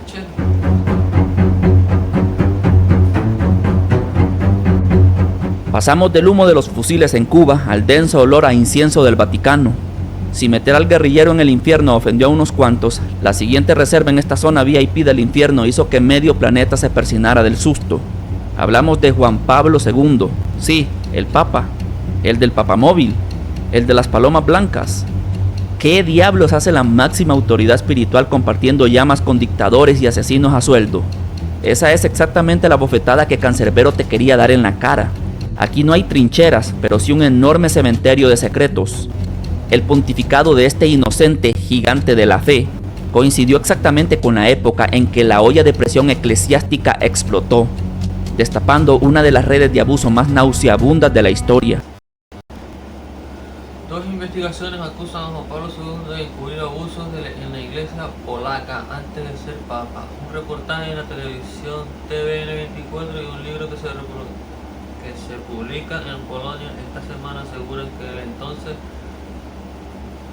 Che. Pasamos del humo de los fusiles en Cuba al denso olor a incienso del Vaticano. Si meter al guerrillero en el infierno ofendió a unos cuantos, la siguiente reserva en esta zona VIP del infierno hizo que medio planeta se persinara del susto. Hablamos de Juan Pablo II, sí, el Papa, el del Papamóvil, el de las palomas blancas. ¿Qué diablos hace la máxima autoridad espiritual compartiendo llamas con dictadores y asesinos a sueldo? Esa es exactamente la bofetada que Cancerbero te quería dar en la cara. Aquí no hay trincheras, pero sí un enorme cementerio de secretos. El pontificado de este inocente gigante de la fe coincidió exactamente con la época en que la olla de presión eclesiástica explotó, destapando una de las redes de abuso más nauseabundas de la historia. Dos investigaciones acusan a Juan Pablo II de encubrir abusos en la iglesia polaca antes de ser papa. Un reportaje en la televisión TVN24 y un libro que se publica en Polonia esta semana aseguran que el entonces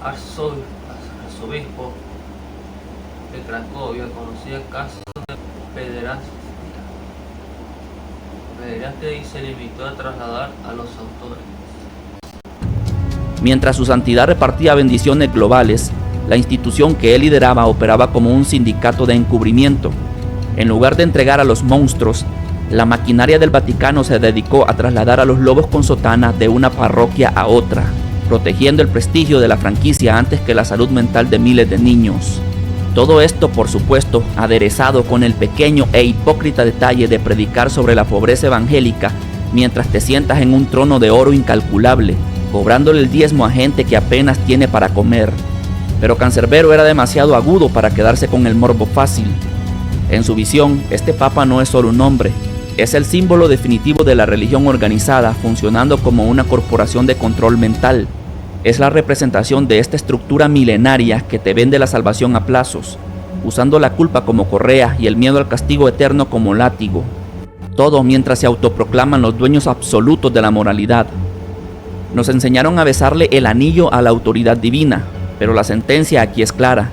arzobispo de Cracovia conocía casos de pederastia y se limitó a trasladar a los autores. Mientras su santidad repartía bendiciones globales, la institución que él lideraba operaba como un sindicato de encubrimiento. En lugar de entregar a los monstruos, la maquinaria del Vaticano se dedicó a trasladar a los lobos con sotana de una parroquia a otra, protegiendo el prestigio de la franquicia antes que la salud mental de miles de niños. Todo esto, por supuesto, aderezado con el pequeño e hipócrita detalle de predicar sobre la pobreza evangélica mientras te sientas en un trono de oro incalculable, cobrándole el diezmo a gente que apenas tiene para comer. Pero Cancerbero era demasiado agudo para quedarse con el morbo fácil. En su visión, este papa no es solo un hombre, es el símbolo definitivo de la religión organizada funcionando como una corporación de control mental. Es la representación de esta estructura milenaria que te vende la salvación a plazos, usando la culpa como correa y el miedo al castigo eterno como látigo. Todo mientras se autoproclaman los dueños absolutos de la moralidad. Nos enseñaron a besarle el anillo a la autoridad divina, pero la sentencia aquí es clara.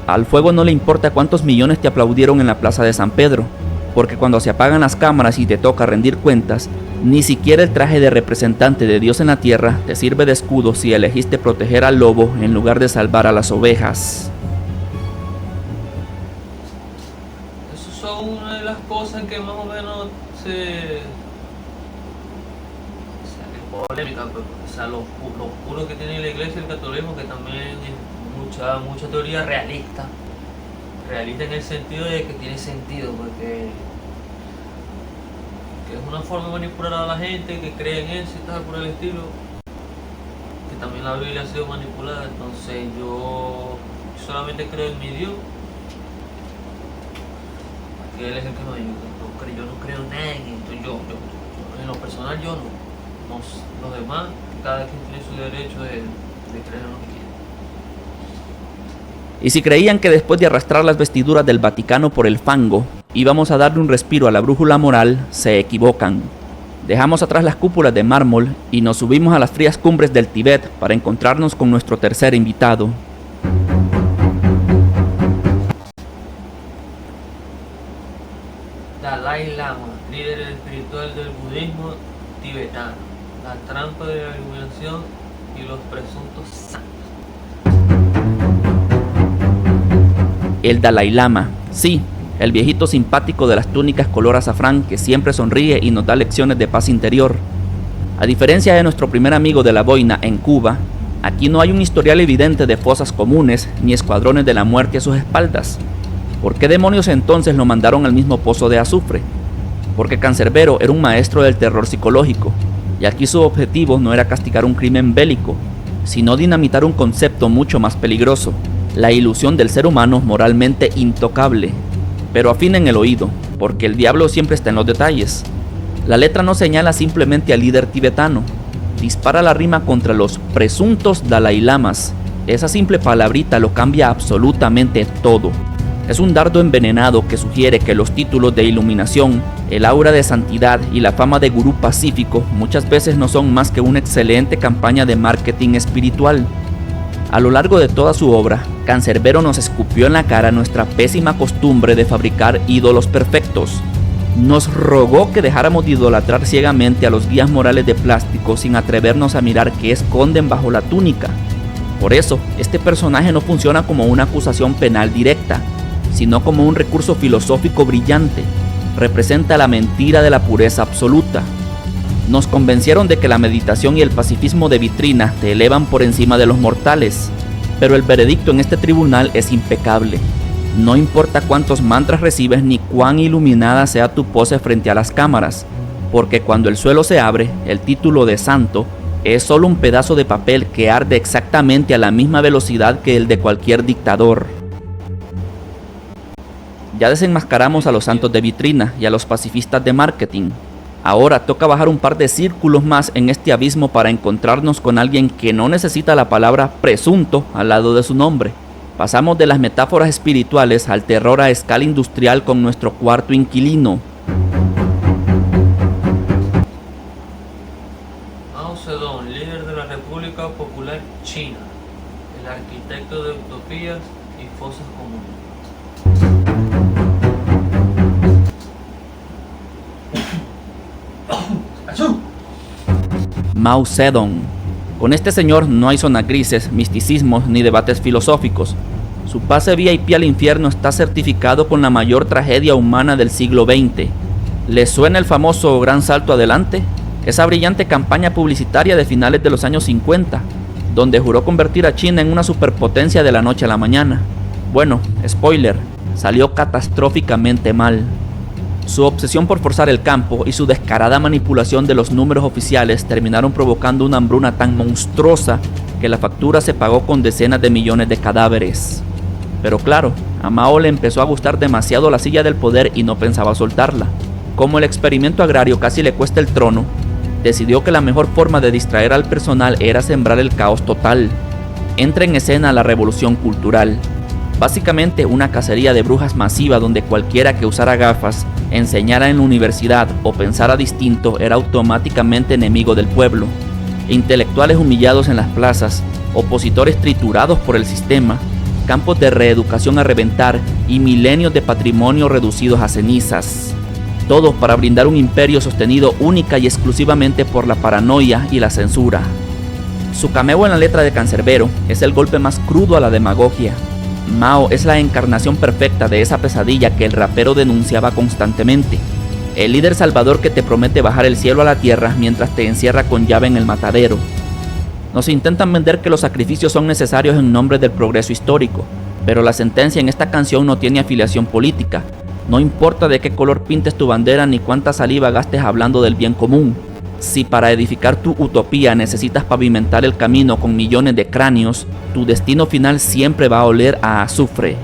Al fuego no le importa cuántos millones te aplaudieron en la plaza de San Pedro, porque cuando se apagan las cámaras y te toca rendir cuentas, ni siquiera el traje de representante de Dios en la tierra te sirve de escudo si elegiste proteger al lobo en lugar de salvar a las ovejas. Esas son una de las cosas que más o menos se polémica, pues, o sea, lo oscuro que tiene la iglesia y el catolicismo, que también es mucha teoría realista en el sentido de que tiene sentido, porque que es una forma de manipular a la gente que cree en eso y tal por el estilo, que también la Biblia ha sido manipulada. Entonces yo solamente creo en mi Dios, que Él es el que me ayuda. Yo no creo en nada en esto. Yo en lo personal yo no. Los demás, cada quien tiene su derecho de creer en lo que quiera. Y si creían que después de arrastrar las vestiduras del Vaticano por el fango, íbamos a darle un respiro a la brújula moral, se equivocan. Dejamos atrás las cúpulas de mármol y nos subimos a las frías cumbres del Tíbet para encontrarnos con nuestro tercer invitado. Dalai Lama, líder espiritual del budismo tibetano, la trampa de la iluminación y los presuntos santos. El Dalai Lama, sí, el viejito simpático de las túnicas color azafrán que siempre sonríe y nos da lecciones de paz interior. A diferencia de nuestro primer amigo de la boina en Cuba, aquí no hay un historial evidente de fosas comunes ni escuadrones de la muerte a sus espaldas. ¿Por qué demonios entonces lo mandaron al mismo pozo de azufre? Porque Cancerbero era un maestro del terror psicológico, y aquí su objetivo no era castigar un crimen bélico, sino dinamitar un concepto mucho más peligroso, la ilusión del ser humano moralmente intocable. Pero afinen el oído, porque el diablo siempre está en los detalles. La letra no señala simplemente al líder tibetano, dispara la rima contra los presuntos Dalai Lamas. Esa simple palabrita lo cambia absolutamente todo. Es un dardo envenenado que sugiere que los títulos de iluminación, el aura de santidad y la fama de gurú pacífico muchas veces no son más que una excelente campaña de marketing espiritual. A lo largo de toda su obra, Cancerbero nos escupió en la cara nuestra pésima costumbre de fabricar ídolos perfectos. Nos rogó que dejáramos de idolatrar ciegamente a los guías morales de plástico sin atrevernos a mirar qué esconden bajo la túnica. Por eso, este personaje no funciona como una acusación penal directa, sino como un recurso filosófico brillante. Representa la mentira de la pureza absoluta. Nos convencieron de que la meditación y el pacifismo de vitrina te elevan por encima de los mortales, pero el veredicto en este tribunal es impecable. No importa cuántos mantras recibes ni cuán iluminada sea tu pose frente a las cámaras, porque cuando el suelo se abre, el título de santo es solo un pedazo de papel que arde exactamente a la misma velocidad que el de cualquier dictador. Ya desenmascaramos a los santos de vitrina y a los pacifistas de marketing. Ahora toca bajar un par de círculos más en este abismo para encontrarnos con alguien que no necesita la palabra presunto al lado de su nombre. Pasamos de las metáforas espirituales al terror a escala industrial con nuestro cuarto inquilino. Mao Zedong, líder de la República Popular China, el arquitecto de utopías y fosas comunes. Mao Zedong. Con este señor no hay zonas grises, misticismos ni debates filosóficos. Su pase VIP al infierno está certificado con la mayor tragedia humana del siglo XX. ¿Les suena el famoso Gran Salto Adelante? Esa brillante campaña publicitaria de finales de los años 50, donde juró convertir a China en una superpotencia de la noche a la mañana. Bueno, spoiler, salió catastróficamente mal. Su obsesión por forzar el campo y su descarada manipulación de los números oficiales terminaron provocando una hambruna tan monstruosa que la factura se pagó con decenas de millones de cadáveres. Pero claro, a Mao le empezó a gustar demasiado la silla del poder y no pensaba soltarla. Como el experimento agrario casi le cuesta el trono, decidió que la mejor forma de distraer al personal era sembrar el caos total. Entra en escena la revolución cultural. Básicamente una cacería de brujas masiva donde cualquiera que usara gafas, enseñara en la universidad o pensara distinto era automáticamente enemigo del pueblo. Intelectuales humillados en las plazas, opositores triturados por el sistema, campos de reeducación a reventar y milenios de patrimonio reducidos a cenizas. Todo para brindar un imperio sostenido única y exclusivamente por la paranoia y la censura. Su cameo en la letra de Cancerbero es el golpe más crudo a la demagogia. Mao es la encarnación perfecta de esa pesadilla que el rapero denunciaba constantemente. El líder salvador que te promete bajar el cielo a la tierra mientras te encierra con llave en el matadero. Nos intentan vender que los sacrificios son necesarios en nombre del progreso histórico, pero la sentencia en esta canción no tiene afiliación política. No importa de qué color pintes tu bandera ni cuánta saliva gastes hablando del bien común. Si para edificar tu utopía necesitas pavimentar el camino con millones de cráneos, tu destino final siempre va a oler a azufre.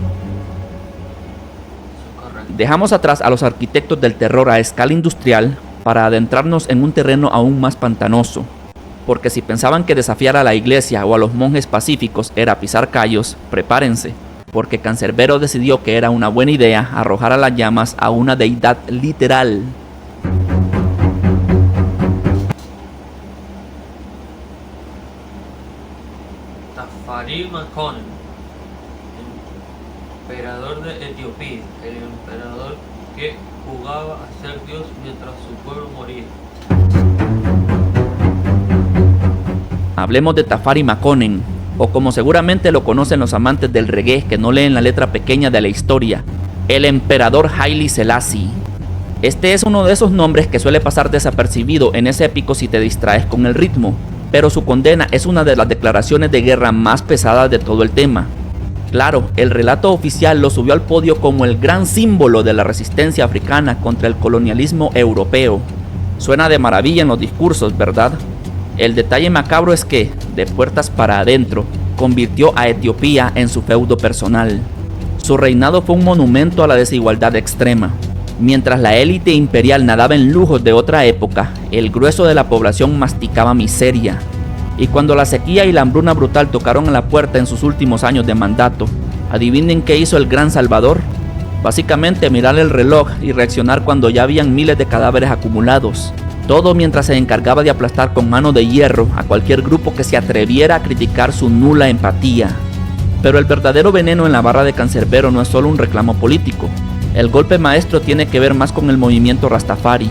Dejamos atrás a los arquitectos del terror a escala industrial para adentrarnos en un terreno aún más pantanoso. Porque si pensaban que desafiar a la iglesia o a los monjes pacíficos era pisar callos, prepárense, porque Cancerbero decidió que era una buena idea arrojar a las llamas a una deidad literal. Tafari Makonnen, emperador de Etiopía, el emperador que jugaba a ser Dios mientras su pueblo moría. Hablemos de Tafari Makonnen, o como seguramente lo conocen los amantes del reggae que no leen la letra pequeña de la historia, el emperador Haile Selassie. Este es uno de esos nombres que suele pasar desapercibido en ese épico si te distraes con el ritmo, pero su condena es una de las declaraciones de guerra más pesadas de todo el tema. Claro, el relato oficial lo subió al podio como el gran símbolo de la resistencia africana contra el colonialismo europeo. Suena de maravilla en los discursos, ¿verdad? El detalle macabro es que, de puertas para adentro, convirtió a Etiopía en su feudo personal. Su reinado fue un monumento a la desigualdad extrema. Mientras la élite imperial nadaba en lujos de otra época, el grueso de la población masticaba miseria. Y cuando la sequía y la hambruna brutal tocaron a la puerta en sus últimos años de mandato, ¿adivinen qué hizo el gran Salvador? Básicamente mirar el reloj y reaccionar cuando ya habían miles de cadáveres acumulados. Todo mientras se encargaba de aplastar con mano de hierro a cualquier grupo que se atreviera a criticar su nula empatía. Pero el verdadero veneno en la barra de Cancerbero no es solo un reclamo político. El golpe maestro tiene que ver más con el movimiento Rastafari.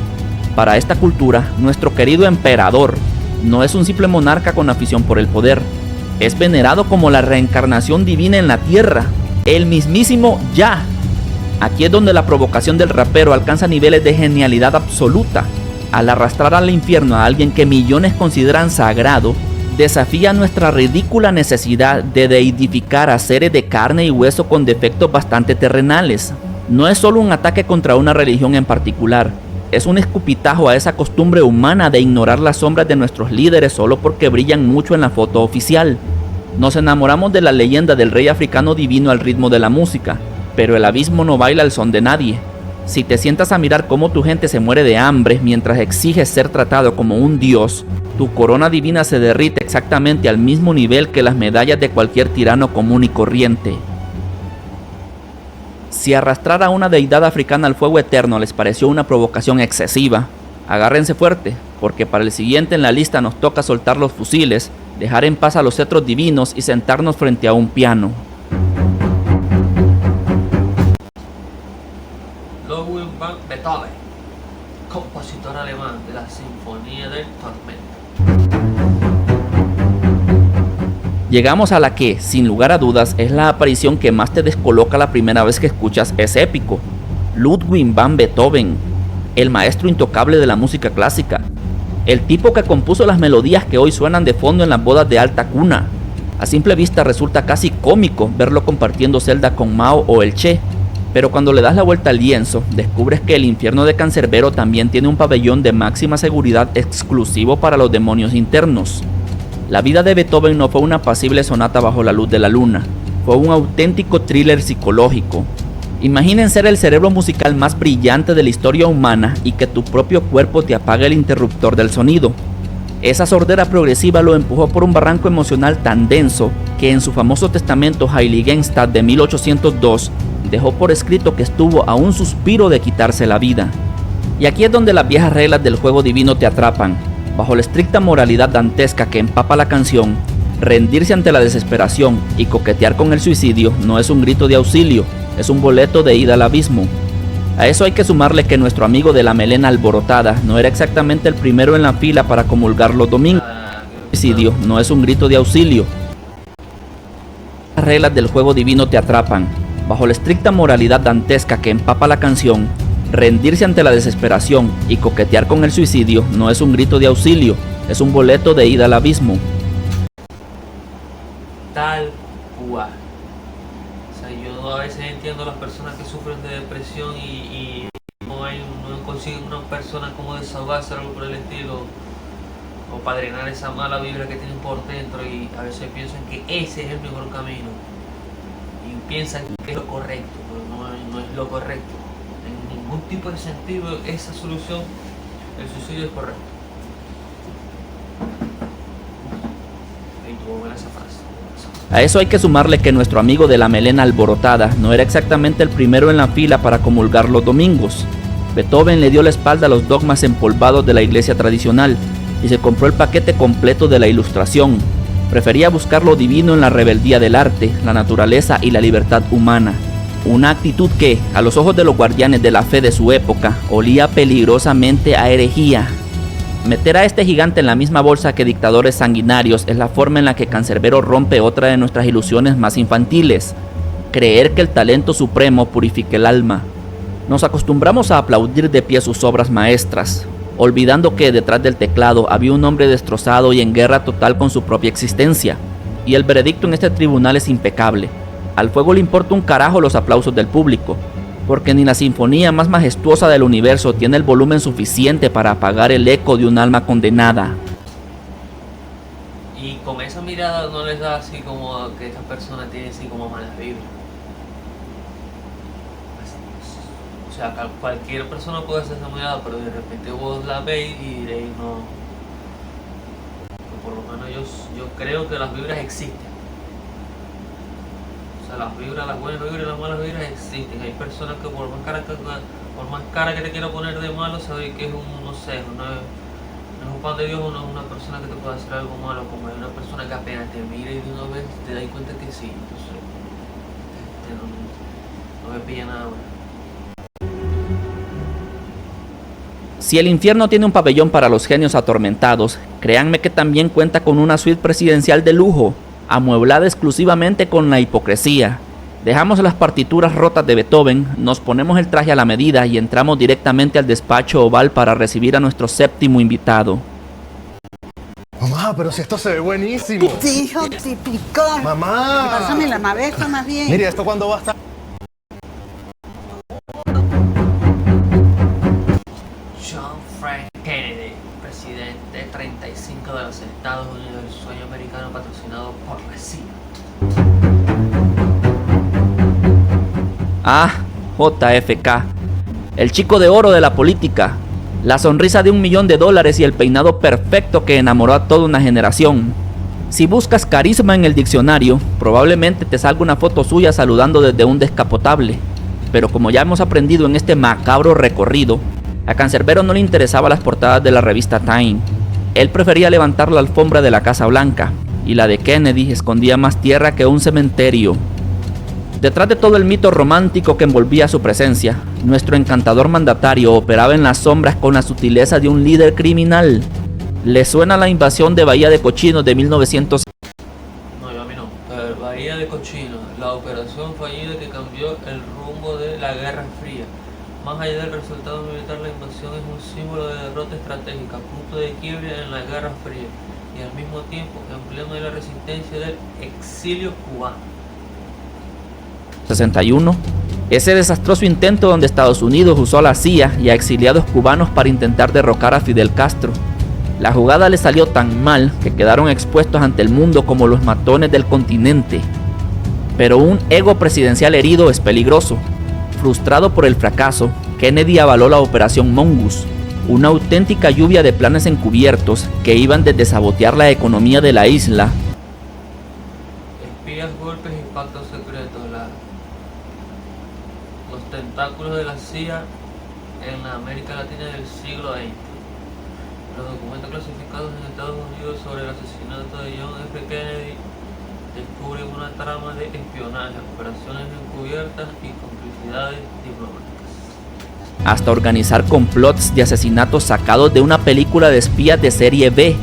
Para esta cultura, nuestro querido emperador no es un simple monarca con afición por el poder. Es venerado como la reencarnación divina en la tierra, el mismísimo Yah. Aquí es donde la provocación del rapero alcanza niveles de genialidad absoluta. Al arrastrar al infierno a alguien que millones consideran sagrado, desafía nuestra ridícula necesidad de deidificar a seres de carne y hueso con defectos bastante terrenales. No es solo un ataque contra una religión en particular, es un escupitajo a esa costumbre humana de ignorar las sombras de nuestros líderes solo porque brillan mucho en la foto oficial. Nos enamoramos de la leyenda del rey africano divino al ritmo de la música, pero el abismo no baila al son de nadie. Si te sientas a mirar cómo tu gente se muere de hambre mientras exiges ser tratado como un dios, tu corona divina se derrite exactamente al mismo nivel que las medallas de cualquier tirano común y corriente. Si arrastrar a una deidad africana al fuego eterno les pareció una provocación excesiva, agárrense fuerte, porque para el siguiente en la lista nos toca soltar los fusiles, dejar en paz a los cetros divinos y sentarnos frente a un piano. Ludwig van Beethoven, compositor alemán de la Sinfonía del Tormento. Llegamos a la que, sin lugar a dudas, es la aparición que más te descoloca la primera vez que escuchas ese épico. Ludwig van Beethoven, el maestro intocable de la música clásica, el tipo que compuso las melodías que hoy suenan de fondo en las bodas de alta cuna. A simple vista resulta casi cómico verlo compartiendo celda con Mao o el Che, pero cuando le das la vuelta al lienzo, descubres que el infierno de Cancerbero también tiene un pabellón de máxima seguridad exclusivo para los demonios internos. La vida de Beethoven no fue una apacible sonata bajo la luz de la luna, fue un auténtico thriller psicológico. Imaginen ser el cerebro musical más brillante de la historia humana y que tu propio cuerpo te apague el interruptor del sonido. Esa sordera progresiva lo empujó por un barranco emocional tan denso que en su famoso testamento Heiligenstadt de 1802 dejó por escrito que estuvo a un suspiro de quitarse la vida. Y aquí es donde las viejas reglas del juego divino te atrapan. Bajo la estricta moralidad dantesca que empapa la canción, rendirse ante la desesperación y coquetear con el suicidio no es un grito de auxilio, es un boleto de ida al abismo. A eso hay que sumarle que nuestro amigo de la melena alborotada no era exactamente el primero en la fila para comulgar los domingos. El suicidio no es un grito de auxilio. Las reglas del juego divino te atrapan. Bajo la estricta moralidad dantesca que empapa la canción, rendirse ante la desesperación y coquetear con el suicidio no es un grito de auxilio, es un boleto de ida al abismo. Tal cual. O sea, yo a veces entiendo a las personas que sufren de depresión y no consiguen una persona como desahogarse o algo por el estilo, o para drenar esa mala vibra que tienen por dentro, y a veces piensan que ese es el mejor camino y piensan que es lo correcto, pero no es lo correcto. En ningún tipo de sentido esa solución, el suicidio es correcto. Y tuvo buena esa frase. A eso hay que sumarle que nuestro amigo de la melena alborotada no era exactamente el primero en la fila para comulgar los domingos. Beethoven le dio la espalda a los dogmas empolvados de la iglesia tradicional y se compró el paquete completo de la ilustración. Prefería buscar lo divino en la rebeldía del arte, la naturaleza y la libertad humana. Una actitud que, a los ojos de los guardianes de la fe de su época, olía peligrosamente a herejía. Meter a este gigante en la misma bolsa que dictadores sanguinarios es la forma en la que Cancerbero rompe otra de nuestras ilusiones más infantiles: creer que el talento supremo purifique el alma. Nos acostumbramos a aplaudir de pie sus obras maestras, olvidando que detrás del teclado había un hombre destrozado y en guerra total con su propia existencia. Y el veredicto en este tribunal es impecable. Al fuego le importa un carajo los aplausos del público, porque ni la sinfonía más majestuosa del universo tiene el volumen suficiente para apagar el eco de un alma condenada. Y con esa mirada no les da así como que esta persona tiene así como malas vibras. O sea, cualquier persona puede hacer esa mirada, pero de repente vos la veis y diréis no. Por lo menos yo creo que las vibras existen. O sea, las vibras, las buenas vibras y las malas vibras existen. Hay personas que por más cara que te quiera poner de malo, sabes que es un, no sé, un pan de Dios no es una persona que te pueda hacer algo malo, como hay una persona que apenas te mira y de una vez te das cuenta que sí. Entonces, no me pilla nada bueno. Si el infierno tiene un pabellón para los genios atormentados, créanme que también cuenta con una suite presidencial de lujo, amueblada exclusivamente con la hipocresía. Dejamos las partituras rotas de Beethoven, nos ponemos el traje a la medida y entramos directamente al despacho oval para recibir a nuestro séptimo invitado. Mamá, pero si esto se ve buenísimo. Sí, hijo, típico. Mamá. Pásame la madeja más bien. Mire, ¿esto cuándo va a estar? John Frank Kennedy, presidente 35 de los Estados Unidos, el sueño americano patrocinado por la CIA. Ah, JFK, el chico de oro de la política, la sonrisa de $1 millón y el peinado perfecto que enamoró a toda una generación. Si buscas carisma en el diccionario, probablemente te salga una foto suya saludando desde un descapotable. Pero como ya hemos aprendido en este macabro recorrido, a Cancerbero no le interesaba las portadas de la revista Time. Él prefería levantar la alfombra de la Casa Blanca, y la de Kennedy escondía más tierra que un cementerio. Detrás de todo el mito romántico que envolvía su presencia, nuestro encantador mandatario operaba en las sombras con la sutileza de un líder criminal. ¿Le suena la invasión de Bahía de Cochinos de 1900? No, yo a mí no. Bahía de Cochinos, la operación fallida que cambió el rumbo de la Guerra Fría. Más allá del resultado militar, la invasión es un símbolo de derrota estratégica, punto de quiebre en la Guerra Fría y al mismo tiempo emblema de la resistencia del exilio cubano. 61. Ese desastroso intento donde Estados Unidos usó a la CIA y a exiliados cubanos para intentar derrocar a Fidel Castro. La jugada le salió tan mal que quedaron expuestos ante el mundo como los matones del continente. Pero un ego presidencial herido es peligroso. Frustrado por el fracaso, Kennedy avaló la Operación Mongoose, una auténtica lluvia de planes encubiertos que iban desde sabotear la economía de la isla, Espías, golpes y pactos secretos. Los tentáculos de la CIA en la América Latina del siglo XX. Los documentos clasificados en Estados Unidos sobre el asesinato de John F. Kennedy descubren una trama de espionaje, operaciones encubiertas y complicidades diplomáticas. hasta organizar complots de asesinatos sacados de una película de espías de serie B.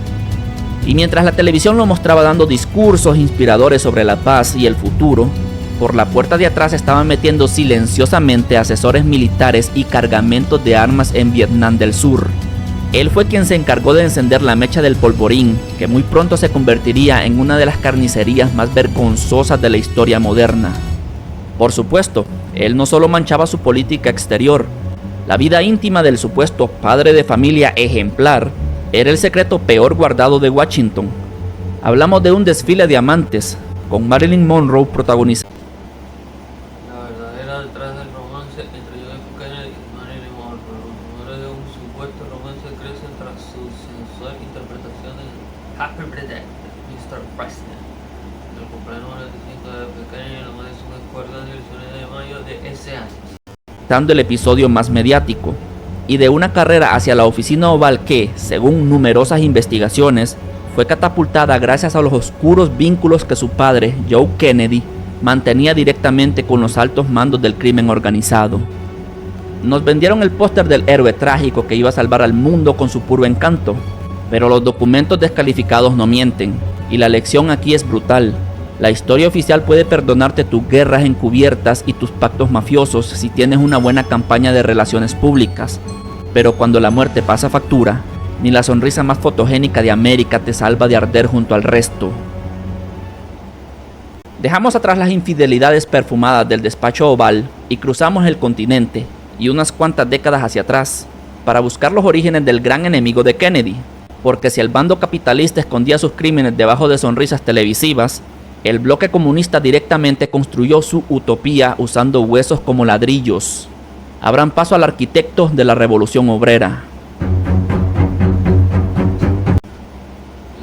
Y mientras la televisión lo mostraba dando discursos inspiradores sobre la paz y el futuro, por la puerta de atrás estaban metiendo silenciosamente asesores militares y cargamentos de armas en Vietnam del Sur. Él fue quien se encargó de encender la mecha del polvorín, que muy pronto se convertiría en una de las carnicerías más vergonzosas de la historia moderna. Por supuesto, él no solo manchaba su política exterior, la vida íntima del supuesto padre de familia ejemplar era el secreto peor guardado de Washington. Hablamos de un desfile de amantes, con Marilyn Monroe protagonizando. La verdadera detrás del romance entre John F. Kennedy y Marilyn Monroe. Los rumores de un supuesto romance crecen tras su sensual interpretación de Happy Birthday, Mr. President, el cumpleaños 45 de F. Kennedy en la Madison Square Garden el 19 de mayo de ese año. Dando el episodio más mediático, y de una carrera hacia la oficina oval que, según numerosas investigaciones, fue catapultada gracias a los oscuros vínculos que su padre, Joe Kennedy, mantenía directamente con los altos mandos del crimen organizado. Nos vendieron el póster del héroe trágico que iba a salvar al mundo con su puro encanto, pero los documentos descalificados no mienten, y la lección aquí es brutal. La historia oficial puede perdonarte tus guerras encubiertas y tus pactos mafiosos si tienes una buena campaña de relaciones públicas, pero cuando la muerte pasa factura, ni la sonrisa más fotogénica de América te salva de arder junto al resto. Dejamos atrás las infidelidades perfumadas del despacho oval y cruzamos el continente y unas cuantas décadas hacia atrás para buscar los orígenes del gran enemigo de Kennedy, porque si el bando capitalista escondía sus crímenes debajo de sonrisas televisivas, el bloque comunista directamente construyó su utopía usando huesos como ladrillos. Abran paso al arquitecto de la revolución obrera.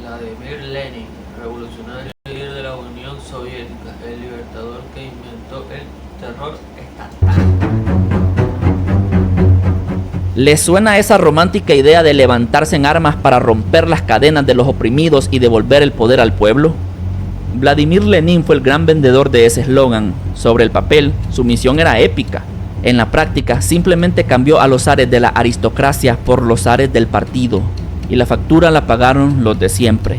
Vladimir Lenin, revolucionario líder de la Unión Soviética, el libertador que inventó el terror estatal. ¿Les suena esa romántica idea de levantarse en armas para romper las cadenas de los oprimidos y devolver el poder al pueblo? Vladimir Lenin fue el gran vendedor de ese eslogan. Sobre el papel, su misión era épica. En la práctica, simplemente cambió a los zares de la aristocracia por los zares del partido, y la factura la pagaron los de siempre.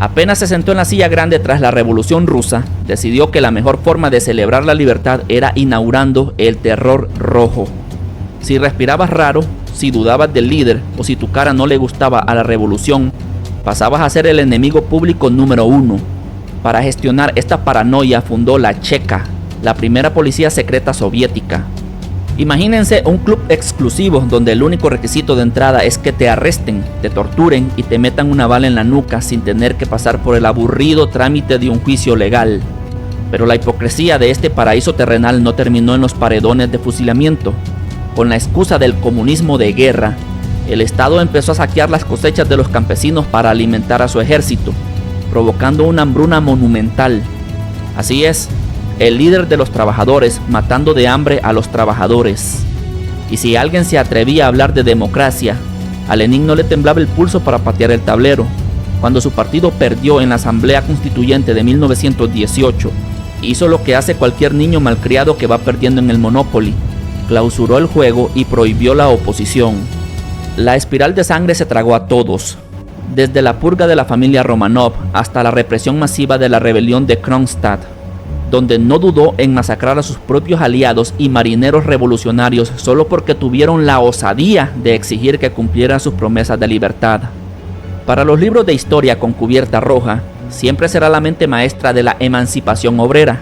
Apenas se sentó en la silla grande tras la Revolución Rusa, decidió que la mejor forma de celebrar la libertad era inaugurando el terror rojo. Si respirabas raro, si dudabas del líder o si tu cara no le gustaba a la revolución, pasabas a ser el enemigo público número 1. Para gestionar esta paranoia fundó la Cheka, la primera policía secreta soviética. Imagínense un club exclusivo donde el único requisito de entrada es que te arresten, te torturen y te metan una bala en la nuca sin tener que pasar por el aburrido trámite de un juicio legal. Pero la hipocresía de este paraíso terrenal no terminó en los paredones de fusilamiento. Con la excusa del comunismo de guerra, el Estado empezó a saquear las cosechas de los campesinos para alimentar a su ejército, provocando una hambruna monumental. Así es, el líder de los trabajadores matando de hambre a los trabajadores. Y si alguien se atrevía a hablar de democracia, a Lenin no le temblaba el pulso para patear el tablero. Cuando su partido perdió en la Asamblea Constituyente de 1918, hizo lo que hace cualquier niño malcriado que va perdiendo en el Monopoly: clausuró el juego y prohibió la oposición. La espiral de sangre se tragó a todos, desde la purga de la familia Romanov hasta la represión masiva de la rebelión de Kronstadt, donde no dudó en masacrar a sus propios aliados y marineros revolucionarios solo porque tuvieron la osadía de exigir que cumplieran sus promesas de libertad. Para los libros de historia con cubierta roja, siempre será la mente maestra de la emancipación obrera,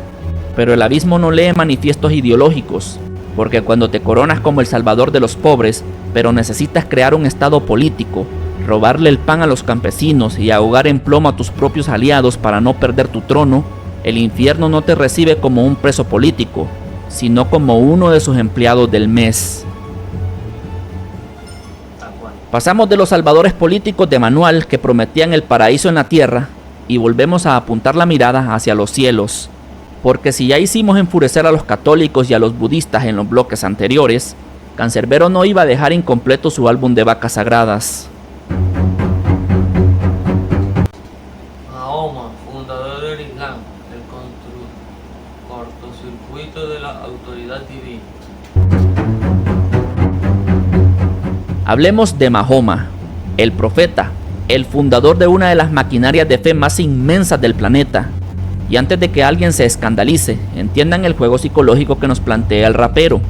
pero el abismo no lee manifiestos ideológicos, porque cuando te coronas como el salvador de los pobres, pero necesitas crear un estado político, robarle el pan a los campesinos y ahogar en plomo a tus propios aliados para no perder tu trono, el infierno no te recibe como un preso político, sino como uno de sus empleados del mes. Pasamos de los salvadores políticos de manual que prometían el paraíso en la tierra y volvemos a apuntar la mirada hacia los cielos. Porque si ya hicimos enfurecer a los católicos y a los budistas en los bloques anteriores, Cancerbero no iba a dejar incompleto su álbum de vacas sagradas. Mahoma, fundador del Islam, el cortocircuito de la autoridad divina. Hablemos de Mahoma, el profeta, el fundador de una de las maquinarias de fe más inmensas del planeta. Y antes de que alguien se escandalice, entiendan el juego psicológico que nos plantea el rapero.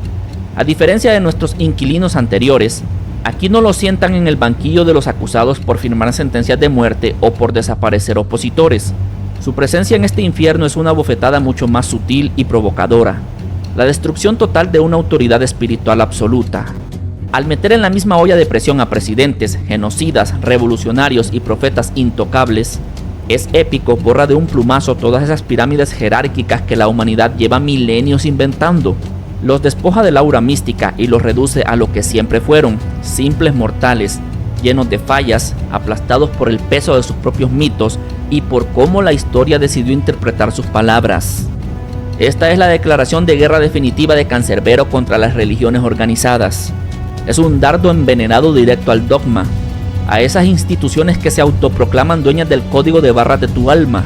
A diferencia de nuestros inquilinos anteriores, aquí no lo sientan en el banquillo de los acusados por firmar sentencias de muerte o por desaparecer opositores. Su presencia en este infierno es una bofetada mucho más sutil y provocadora: la destrucción total de una autoridad espiritual absoluta. Al meter en la misma olla de presión a presidentes, genocidas, revolucionarios y profetas intocables, es épico, borra de un plumazo todas esas pirámides jerárquicas que la humanidad lleva milenios inventando. Los despoja del aura mística y los reduce a lo que siempre fueron: simples mortales, llenos de fallas, aplastados por el peso de sus propios mitos y por cómo la historia decidió interpretar sus palabras. Esta es la declaración de guerra definitiva de Cancerbero contra las religiones organizadas. Es un dardo envenenado directo al dogma, a esas instituciones que se autoproclaman dueñas del código de barras de tu alma,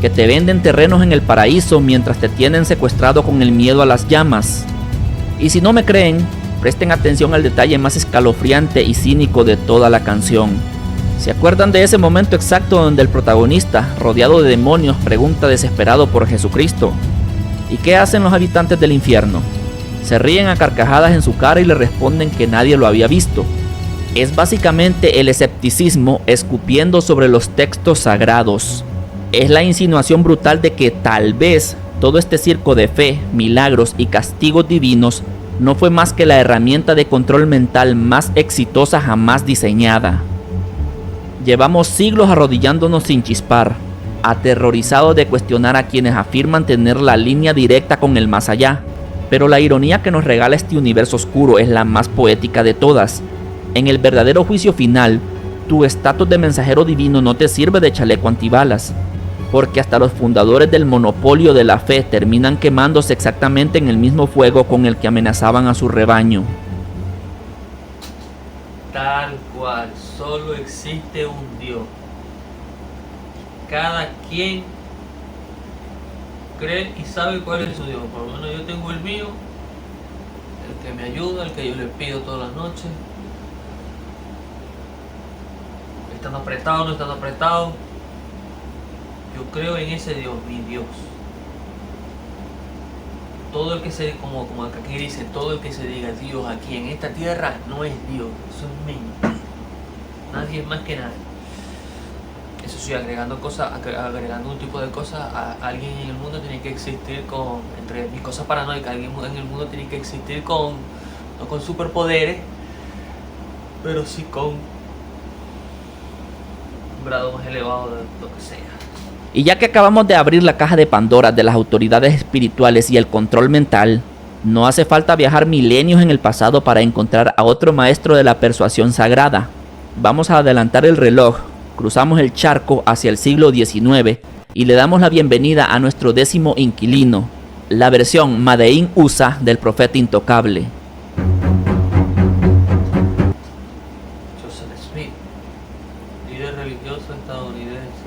que te venden terrenos en el paraíso mientras te tienen secuestrado con el miedo a las llamas. Y si no me creen, presten atención al detalle más escalofriante y cínico de toda la canción. ¿Se acuerdan de ese momento exacto donde el protagonista, rodeado de demonios, pregunta desesperado por Jesucristo? ¿Y qué hacen los habitantes del infierno? Se ríen a carcajadas en su cara y le responden que nadie lo había visto. Es básicamente el escepticismo escupiendo sobre los textos sagrados. Es la insinuación brutal de que tal vez todo este circo de fe, milagros y castigos divinos no fue más que la herramienta de control mental más exitosa jamás diseñada. Llevamos siglos arrodillándonos sin chispar, aterrorizados de cuestionar a quienes afirman tener la línea directa con el más allá. Pero la ironía que nos regala este universo oscuro es la más poética de todas. En el verdadero juicio final, tu estatus de mensajero divino no te sirve de chaleco antibalas, porque hasta los fundadores del monopolio de la fe terminan quemándose exactamente en el mismo fuego con el que amenazaban a su rebaño. Tal cual, solo existe un Dios. Cada quien cree y sabe cuál es su Dios. Por lo menos yo tengo el mío, el que me ayuda, el que yo le pido todas las noches. Estando apretado, no estando apretado. Yo creo en ese Dios, mi Dios. Todo el que se, como aquí dice, todo el que se diga Dios aquí en esta tierra no es Dios. Eso es mentira. Nadie es más que nadie. Eso sí, agregando un tipo de cosas, alguien en el mundo tiene que existir con, entre mis cosas paranoicas, alguien en el mundo tiene que existir con, no con superpoderes, pero sí con un grado más elevado de lo que sea. Y ya que acabamos de abrir la caja de Pandora de las autoridades espirituales y el control mental, no hace falta viajar milenios en el pasado para encontrar a otro maestro de la persuasión sagrada. Vamos a adelantar el reloj, cruzamos el charco hacia el siglo XIX y le damos la bienvenida a nuestro 10º inquilino, la versión Made in USA del profeta intocable. Joseph Smith, líder religioso estadounidense,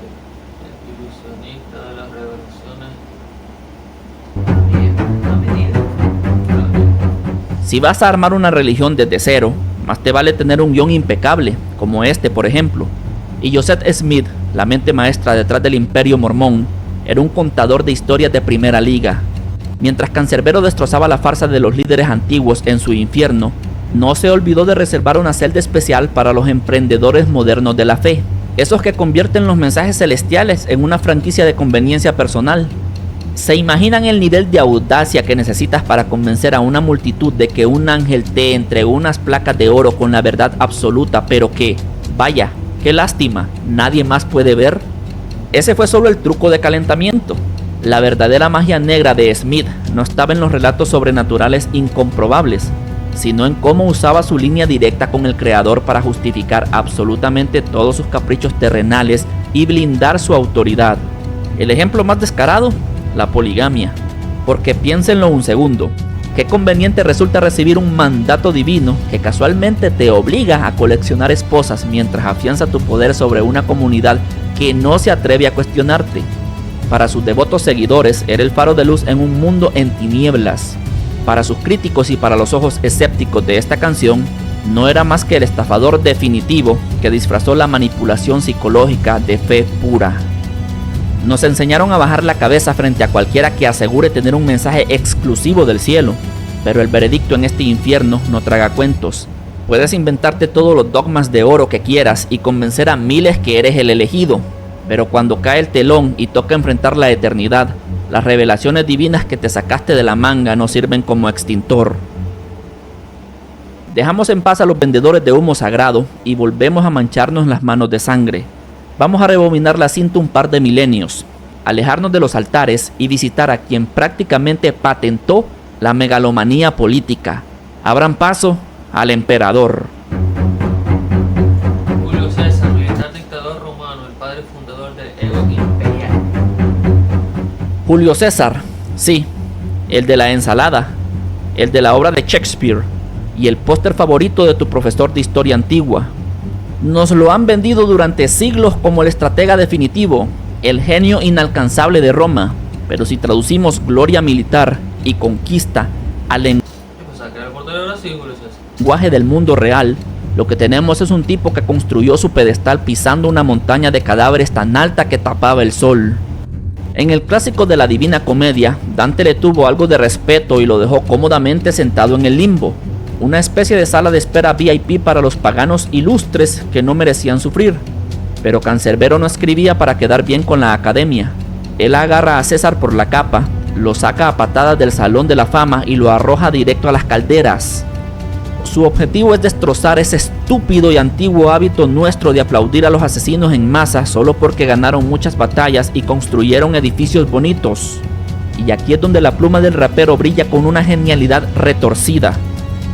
ilusionista de las revelaciones. Si vas a armar una religión desde cero, más te vale tener un guión impecable, como este por ejemplo. Y Joseph Smith, la mente maestra detrás del imperio mormón, era un contador de historias de primera liga. Mientras Cancerbero destrozaba la farsa de los líderes antiguos en su infierno, no se olvidó de reservar una celda especial para los emprendedores modernos de la fe, esos que convierten los mensajes celestiales en una franquicia de conveniencia personal. ¿Se imaginan el nivel de audacia que necesitas para convencer a una multitud de que un ángel te entregó unas placas de oro con la verdad absoluta, pero que, vaya, qué lástima, nadie más puede ver? Ese fue solo el truco de calentamiento. La verdadera magia negra de Smith no estaba en los relatos sobrenaturales incomprobables, sino en cómo usaba su línea directa con el Creador para justificar absolutamente todos sus caprichos terrenales y blindar su autoridad. El ejemplo más descarado, la poligamia. Porque piénsenlo un segundo, qué conveniente resulta recibir un mandato divino que casualmente te obliga a coleccionar esposas mientras afianza tu poder sobre una comunidad que no se atreve a cuestionarte. Para sus devotos seguidores era el faro de luz en un mundo en tinieblas. Para sus críticos y para los ojos escépticos de esta canción, no era más que el estafador definitivo que disfrazó la manipulación psicológica de fe pura. Nos enseñaron a bajar la cabeza frente a cualquiera que asegure tener un mensaje exclusivo del cielo, pero el veredicto en este infierno no traga cuentos. Puedes inventarte todos los dogmas de oro que quieras y convencer a miles que eres el elegido, pero cuando cae el telón y toca enfrentar la eternidad, las revelaciones divinas que te sacaste de la manga no sirven como extintor. Dejamos en paz a los vendedores de humo sagrado y volvemos a mancharnos las manos de sangre. Vamos a rebobinar la cinta un par de milenios, alejarnos de los altares y visitar a quien prácticamente patentó la megalomanía política. Abran paso al emperador. Julio César, militar dictador romano, el padre fundador del ego imperial. Julio César, sí, el de la ensalada, el de la obra de Shakespeare y el póster favorito de tu profesor de historia antigua. Nos lo han vendido durante siglos como el estratega definitivo, el genio inalcanzable de Roma, pero si traducimos gloria militar y conquista al lenguaje del mundo real, lo que tenemos es un tipo que construyó su pedestal pisando una montaña de cadáveres tan alta que tapaba el sol. En el clásico de la Divina Comedia, Dante le tuvo algo de respeto y lo dejó cómodamente sentado en el limbo, una especie de sala de espera VIP para los paganos ilustres que no merecían sufrir. Pero Cancerbero no escribía para quedar bien con la academia. Él agarra a César por la capa, lo saca a patadas del Salón de la Fama y lo arroja directo a las calderas. Su objetivo es destrozar ese estúpido y antiguo hábito nuestro de aplaudir a los asesinos en masa solo porque ganaron muchas batallas y construyeron edificios bonitos. Y aquí es donde la pluma del rapero brilla con una genialidad retorcida.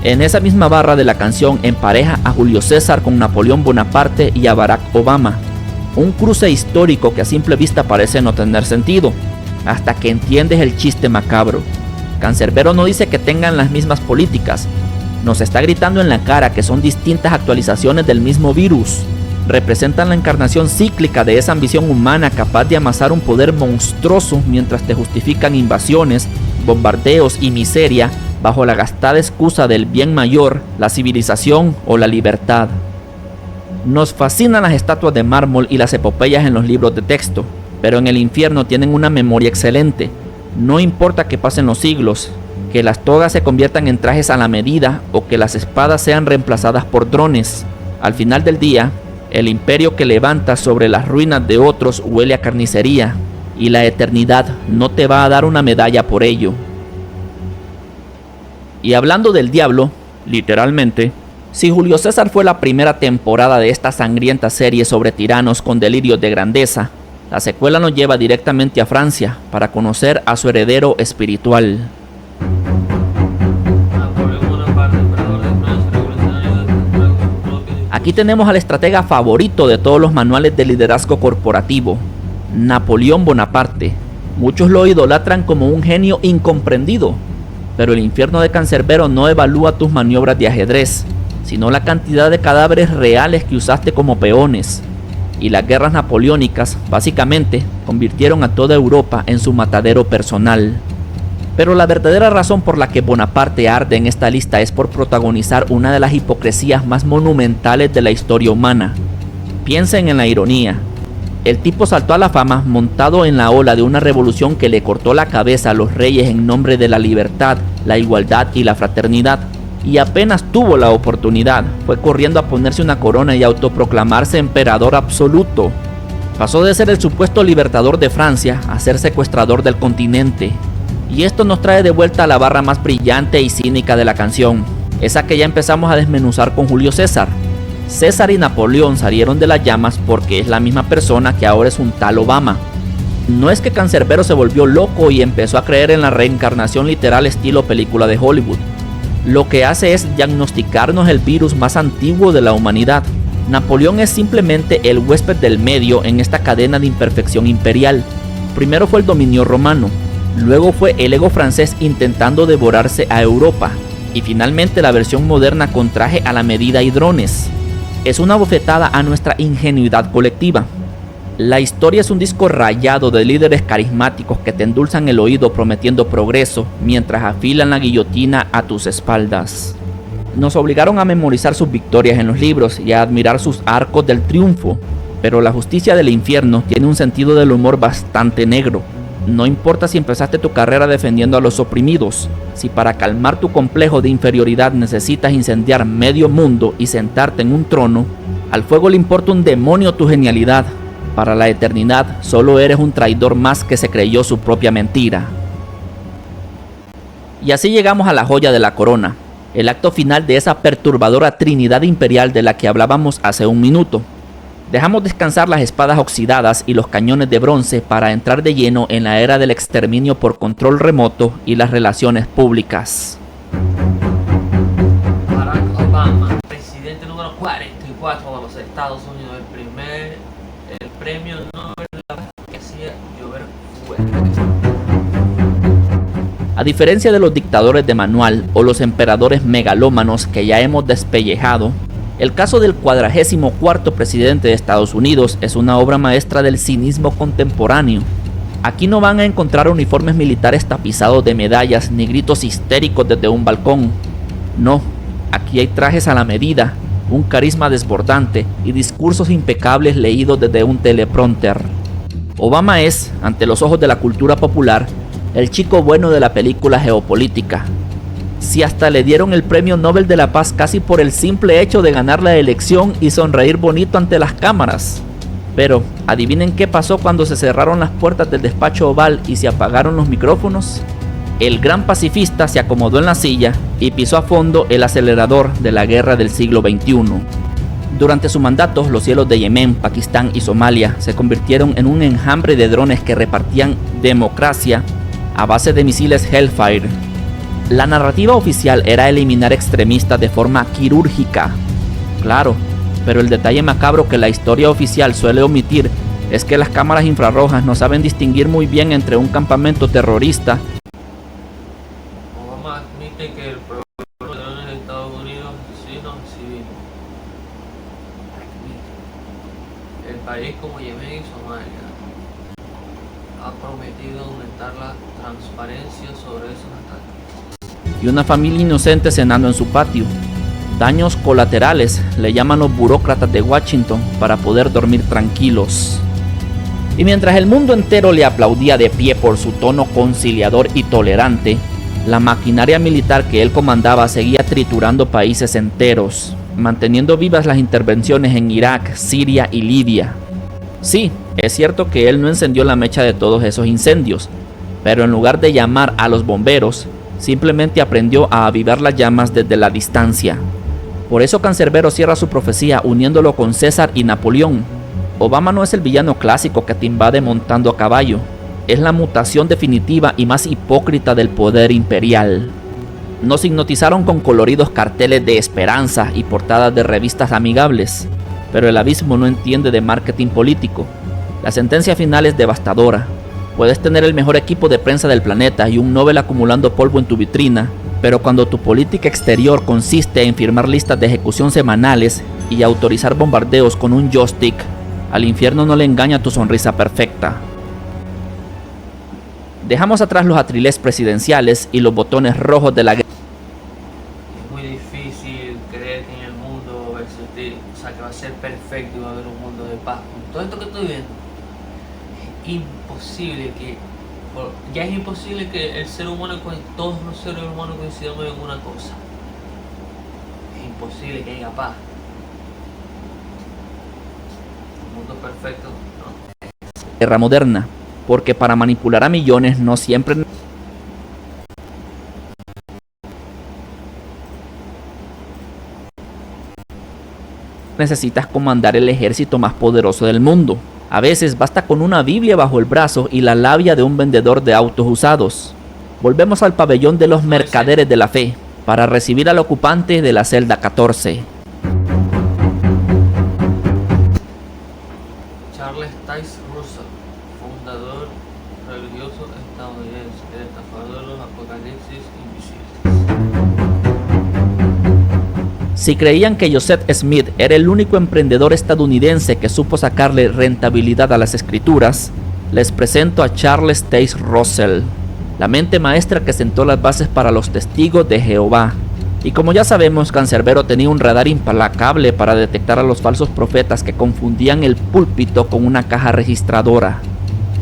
En esa misma barra de la canción empareja a Julio César con Napoleón Bonaparte y a Barack Obama. Un cruce histórico que a simple vista parece no tener sentido, hasta que entiendes el chiste macabro. Cancerbero no dice que tengan las mismas políticas, nos está gritando en la cara que son distintas actualizaciones del mismo virus. Representan la encarnación cíclica de esa ambición humana capaz de amasar un poder monstruoso mientras te justifican invasiones, bombardeos y miseria bajo la gastada excusa del bien mayor, la civilización o la libertad. Nos fascinan las estatuas de mármol y las epopeyas en los libros de texto, pero en el infierno tienen una memoria excelente. No importa que pasen los siglos, que las togas se conviertan en trajes a la medida o que las espadas sean reemplazadas por drones. Al final del día, el imperio que levantas sobre las ruinas de otros huele a carnicería, y la eternidad no te va a dar una medalla por ello. Y hablando del diablo, literalmente, si Julio César fue la primera temporada de esta sangrienta serie sobre tiranos con delirios de grandeza, la secuela nos lleva directamente a Francia para conocer a su heredero espiritual. Aquí tenemos al estratega favorito de todos los manuales de liderazgo corporativo, Napoleón Bonaparte. Muchos lo idolatran como un genio incomprendido, pero el infierno de Cancerbero no evalúa tus maniobras de ajedrez, sino la cantidad de cadáveres reales que usaste como peones. Y las guerras napoleónicas, básicamente, convirtieron a toda Europa en su matadero personal. Pero la verdadera razón por la que Bonaparte arde en esta lista es por protagonizar una de las hipocresías más monumentales de la historia humana. Piensen en la ironía. El tipo saltó a la fama montado en la ola de una revolución que le cortó la cabeza a los reyes en nombre de la libertad, la igualdad y la fraternidad. Y apenas tuvo la oportunidad, fue corriendo a ponerse una corona y autoproclamarse emperador absoluto. Pasó de ser el supuesto libertador de Francia a ser secuestrador del continente. Y esto nos trae de vuelta a la barra más brillante y cínica de la canción, esa que ya empezamos a desmenuzar con Julio César. César y Napoleón salieron de las llamas porque es la misma persona que ahora es un tal Obama. No es que Cancerbero se volvió loco y empezó a creer en la reencarnación literal estilo película de Hollywood. Lo que hace es diagnosticarnos el virus más antiguo de la humanidad. Napoleón es simplemente el huésped del medio en esta cadena de imperfección imperial. Primero fue el dominio romano, luego fue el ego francés intentando devorarse a Europa, y finalmente la versión moderna con traje a la medida y drones. Es una bofetada a nuestra ingenuidad colectiva. La historia es un disco rayado de líderes carismáticos que te endulzan el oído prometiendo progreso mientras afilan la guillotina a tus espaldas. Nos obligaron a memorizar sus victorias en los libros y a admirar sus arcos del triunfo, pero la justicia del infierno tiene un sentido del humor bastante negro. No importa si empezaste tu carrera defendiendo a los oprimidos, si para calmar tu complejo de inferioridad necesitas incendiar medio mundo y sentarte en un trono, al fuego le importa un demonio tu genialidad. Para la eternidad solo eres un traidor más que se creyó su propia mentira. Y así llegamos a la joya de la corona, el acto final de esa perturbadora trinidad imperial de la que hablábamos hace un minuto. Dejamos descansar las espadas oxidadas y los cañones de bronce para entrar de lleno en la era del exterminio por control remoto y las relaciones públicas. Barack Obama, presidente número 44 de los Estados Unidos, el premio Nobel de la Paz que hacía llover fuego. A diferencia de los dictadores de manual o los emperadores megalómanos que ya hemos despellejado, el caso del 44º presidente de Estados Unidos es una obra maestra del cinismo contemporáneo. Aquí no van a encontrar uniformes militares tapizados de medallas ni gritos histéricos desde un balcón. No, aquí hay trajes a la medida, un carisma desbordante y discursos impecables leídos desde un teleprompter. Obama es, ante los ojos de la cultura popular, el chico bueno de la película geopolítica. Si hasta le dieron el premio Nobel de la Paz casi por el simple hecho de ganar la elección y sonreír bonito ante las cámaras. Pero, ¿adivinen qué pasó cuando se cerraron las puertas del despacho oval y se apagaron los micrófonos? El gran pacifista se acomodó en la silla y pisó a fondo el acelerador de la guerra del siglo XXI. Durante su mandato, los cielos de Yemen, Pakistán y Somalia se convirtieron en un enjambre de drones que repartían democracia a base de misiles Hellfire. La narrativa oficial era eliminar extremistas de forma quirúrgica. Claro, pero el detalle macabro que la historia oficial suele omitir es que las cámaras infrarrojas no saben distinguir muy bien entre un campamento terrorista. Obama admite que el problema de los Estados Unidos país como Yemen y Somalia ha prometido aumentar la transparencia sobre esos ataques. Y una familia inocente cenando en su patio. Daños colaterales, le llaman los burócratas de Washington para poder dormir tranquilos. Y mientras el mundo entero le aplaudía de pie por su tono conciliador y tolerante, la maquinaria militar que él comandaba seguía triturando países enteros, manteniendo vivas las intervenciones en Irak, Siria y Libia. Sí, es cierto que él no encendió la mecha de todos esos incendios, pero en lugar de llamar a los bomberos, simplemente aprendió a avivar las llamas desde la distancia. Por eso Cancerbero cierra su profecía uniéndolo con César y Napoleón. Obama no es el villano clásico que te invade montando a caballo, es la mutación definitiva y más hipócrita del poder imperial. Nos hipnotizaron con coloridos carteles de esperanza y portadas de revistas amigables, pero el abismo no entiende de marketing político. La sentencia final es devastadora. Puedes tener el mejor equipo de prensa del planeta y un Nobel acumulando polvo en tu vitrina, pero cuando tu política exterior consiste en firmar listas de ejecución semanales y autorizar bombardeos con un joystick, al infierno no le engaña tu sonrisa perfecta. Dejamos atrás los atriles presidenciales y los botones rojos de la guerra. Es muy difícil creer que en el mundo va a existir, o sea, que va a ser perfecto y va a haber un mundo de paz. Con todo esto que estoy viendo, es imposible ya es imposible que el ser humano, todos los seres humanos coincidamos en una cosa. Es imposible que haya paz. Un mundo perfecto, no. Guerra moderna, porque para manipular a millones no siempre necesitas comandar el ejército más poderoso del mundo. A veces basta con una Biblia bajo el brazo y la labia de un vendedor de autos usados. Volvemos al pabellón de los mercaderes de la fe para recibir al ocupante de la celda 14. Charles Taze Russell, fundador religioso estadounidense, el estafador de los apocalipsis invisibles. Si creían que Joseph Smith era el único emprendedor estadounidense que supo sacarle rentabilidad a las escrituras, les presento a Charles Taze Russell, la mente maestra que sentó las bases para los testigos de Jehová. Y como ya sabemos, Cancerbero tenía un radar implacable para detectar a los falsos profetas que confundían el púlpito con una caja registradora.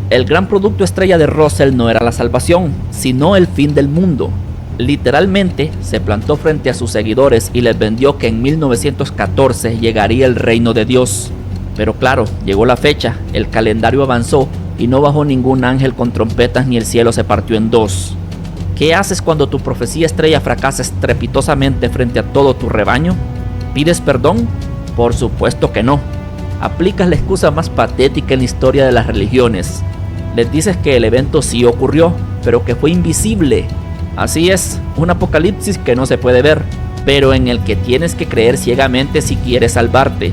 El gran producto estrella de Russell no era la salvación, sino el fin del mundo. Literalmente se plantó frente a sus seguidores y les vendió que en 1914 llegaría el reino de Dios. Pero claro, llegó la fecha, el calendario avanzó y no bajó ningún ángel con trompetas ni el cielo se partió en dos. ¿Qué haces cuando tu profecía estrella fracasa estrepitosamente frente a todo tu rebaño? ¿Pides perdón? Por supuesto que no. Aplicas la excusa más patética en la historia de las religiones. Les dices que el evento sí ocurrió, pero que fue invisible. Así es, un apocalipsis que no se puede ver, pero en el que tienes que creer ciegamente si quieres salvarte.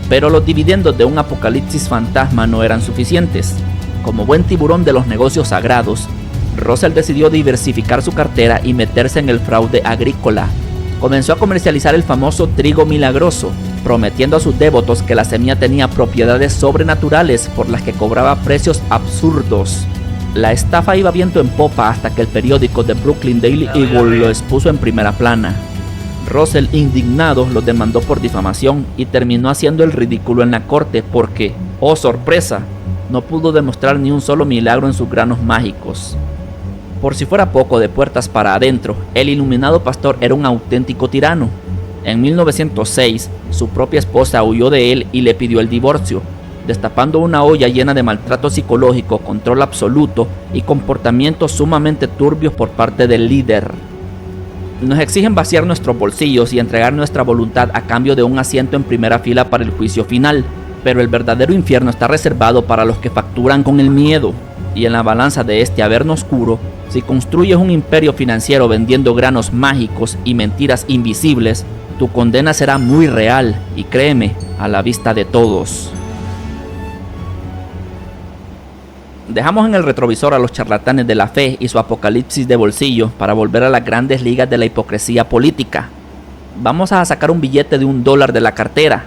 Pero los dividendos de un apocalipsis fantasma no eran suficientes. Como buen tiburón de los negocios sagrados, Russell decidió diversificar su cartera y meterse en el fraude agrícola. Comenzó a comercializar el famoso trigo milagroso, prometiendo a sus devotos que la semilla tenía propiedades sobrenaturales por las que cobraba precios absurdos. La estafa iba viento en popa hasta que el periódico The Brooklyn Daily Eagle lo expuso en primera plana. Russell, indignado, lo demandó por difamación y terminó haciendo el ridículo en la corte porque, oh sorpresa, no pudo demostrar ni un solo milagro en sus granos mágicos. Por si fuera poco, de puertas para adentro, el iluminado pastor era un auténtico tirano. En 1906, su propia esposa huyó de él y le pidió el divorcio, destapando una olla llena de maltrato psicológico, control absoluto y comportamientos sumamente turbios por parte del líder. Nos exigen vaciar nuestros bolsillos y entregar nuestra voluntad a cambio de un asiento en primera fila para el juicio final, pero el verdadero infierno está reservado para los que facturan con el miedo, y en la balanza de este averno oscuro, si construyes un imperio financiero vendiendo granos mágicos y mentiras invisibles, tu condena será muy real y créeme, a la vista de todos. Dejamos en el retrovisor a los charlatanes de la fe y su apocalipsis de bolsillo para volver a las grandes ligas de la hipocresía política. Vamos a sacar un billete de $1 de la cartera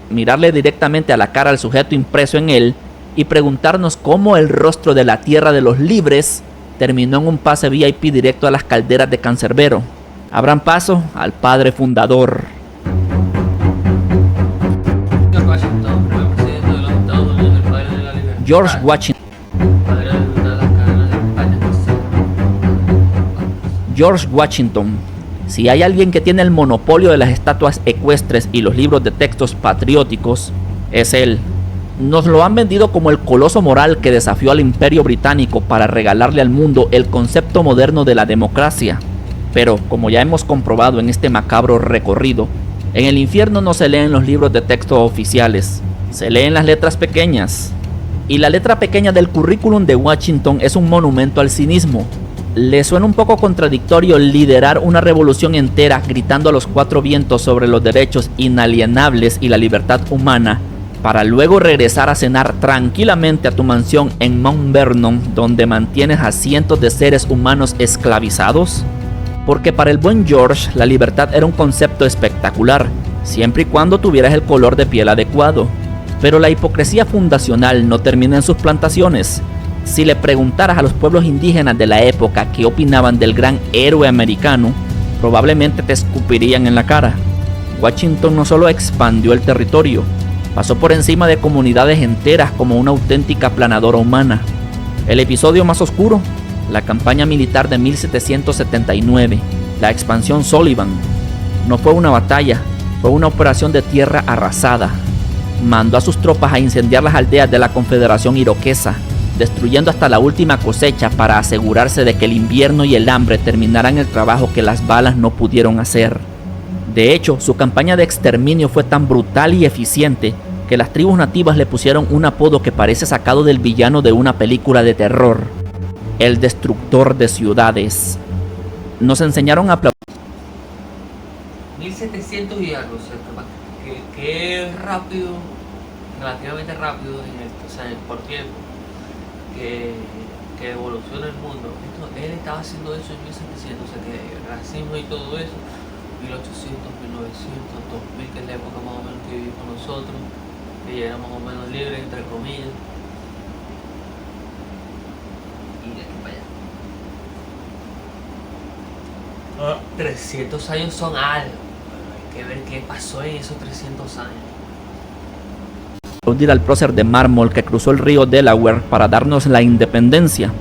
mirarle directamente a la cara al sujeto impreso en él y preguntarnos cómo el rostro de la tierra de los libres terminó en un pase VIP directo a las calderas de Cancerbero. Abran paso al padre fundador. George Washington, primer presidente de los Estados Unidos, el padre de la libertad. George Washington. Padre de las cadenas de España. George Washington. Si hay alguien que tiene el monopolio de las estatuas ecuestres y los libros de textos patrióticos, es él. Nos lo han vendido como el coloso moral que desafió al Imperio Británico para regalarle al mundo el concepto moderno de la democracia. Pero, como ya hemos comprobado en este macabro recorrido, en el infierno no se leen los libros de texto oficiales, se leen las letras pequeñas. Y la letra pequeña del currículum de Washington es un monumento al cinismo. ¿Le suena un poco contradictorio liderar una revolución entera gritando a los cuatro vientos sobre los derechos inalienables y la libertad humana, para luego regresar a cenar tranquilamente a tu mansión en Mount Vernon, donde mantienes a cientos de seres humanos esclavizados? Porque para el buen George, la libertad era un concepto espectacular, siempre y cuando tuvieras el color de piel adecuado. Pero la hipocresía fundacional no termina en sus plantaciones. Si le preguntaras a los pueblos indígenas de la época qué opinaban del gran héroe americano, probablemente te escupirían en la cara. Washington no solo expandió el territorio, pasó por encima de comunidades enteras como una auténtica aplanadora humana. El episodio más oscuro, la campaña militar de 1779, la expansión Sullivan, no fue una batalla, fue una operación de tierra arrasada. Mandó a sus tropas a incendiar las aldeas de la Confederación Iroquesa, destruyendo hasta la última cosecha para asegurarse de que el invierno y el hambre terminaran el trabajo que las balas no pudieron hacer. De hecho, su campaña de exterminio fue tan brutal y eficiente que las tribus nativas le pusieron un apodo que parece sacado del villano de una película de terror: el destructor de ciudades. Nos enseñaron a aplaudir. 1700 y algo, o sea, que es rápido, relativamente rápido en esto, o sea, por tiempo, que evoluciona el mundo. Él estaba haciendo eso en 1700, o sea, que el racismo y todo eso, 1800, 1900, 2000, que es la época más o menos que vivimos nosotros, que ya era más o menos libre, entre comillas. Y de aquí para allá. 300 años son algo. Hay que ver qué pasó en esos 300 años. Al prócer de mármol que cruzó el río Delaware para darnos la independencia,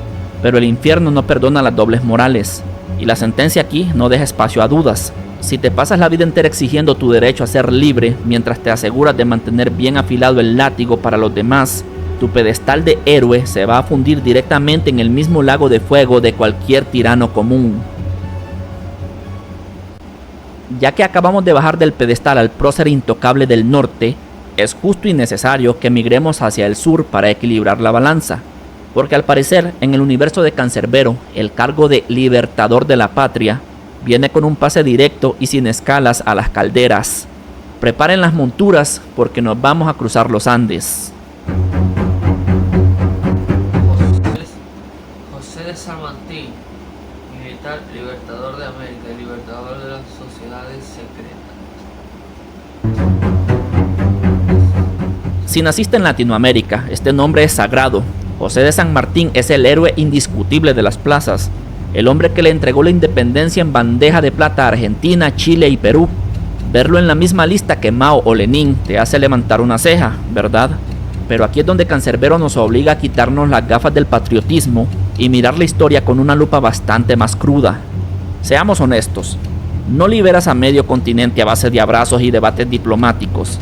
pero el infierno no perdona las dobles morales, y la sentencia aquí no deja espacio a dudas. Si te pasas la vida entera exigiendo tu derecho a ser libre, mientras te aseguras de mantener bien afilado el látigo para los demás, tu pedestal de héroe se va a fundir directamente en el mismo lago de fuego de cualquier tirano común. Ya que acabamos de bajar del pedestal al prócer intocable del norte, es justo y necesario que migremos hacia el sur para equilibrar la balanza, porque al parecer en el universo de Cancerbero el cargo de libertador de la patria viene con un pase directo y sin escalas a las calderas. Preparen las monturas porque nos vamos a cruzar los Andes. José de San Martín, militar, libertador de América y libertador de las sociedades secretas. Si naciste en Latinoamérica, este nombre es sagrado. José de San Martín es el héroe indiscutible de las plazas, el hombre que le entregó la independencia en bandeja de plata a Argentina, Chile y Perú. Verlo en la misma lista que Mao o Lenin te hace levantar una ceja, ¿verdad? Pero aquí es donde Cancerbero nos obliga a quitarnos las gafas del patriotismo y mirar la historia con una lupa bastante más cruda. Seamos honestos, no liberas a medio continente a base de abrazos y debates diplomáticos.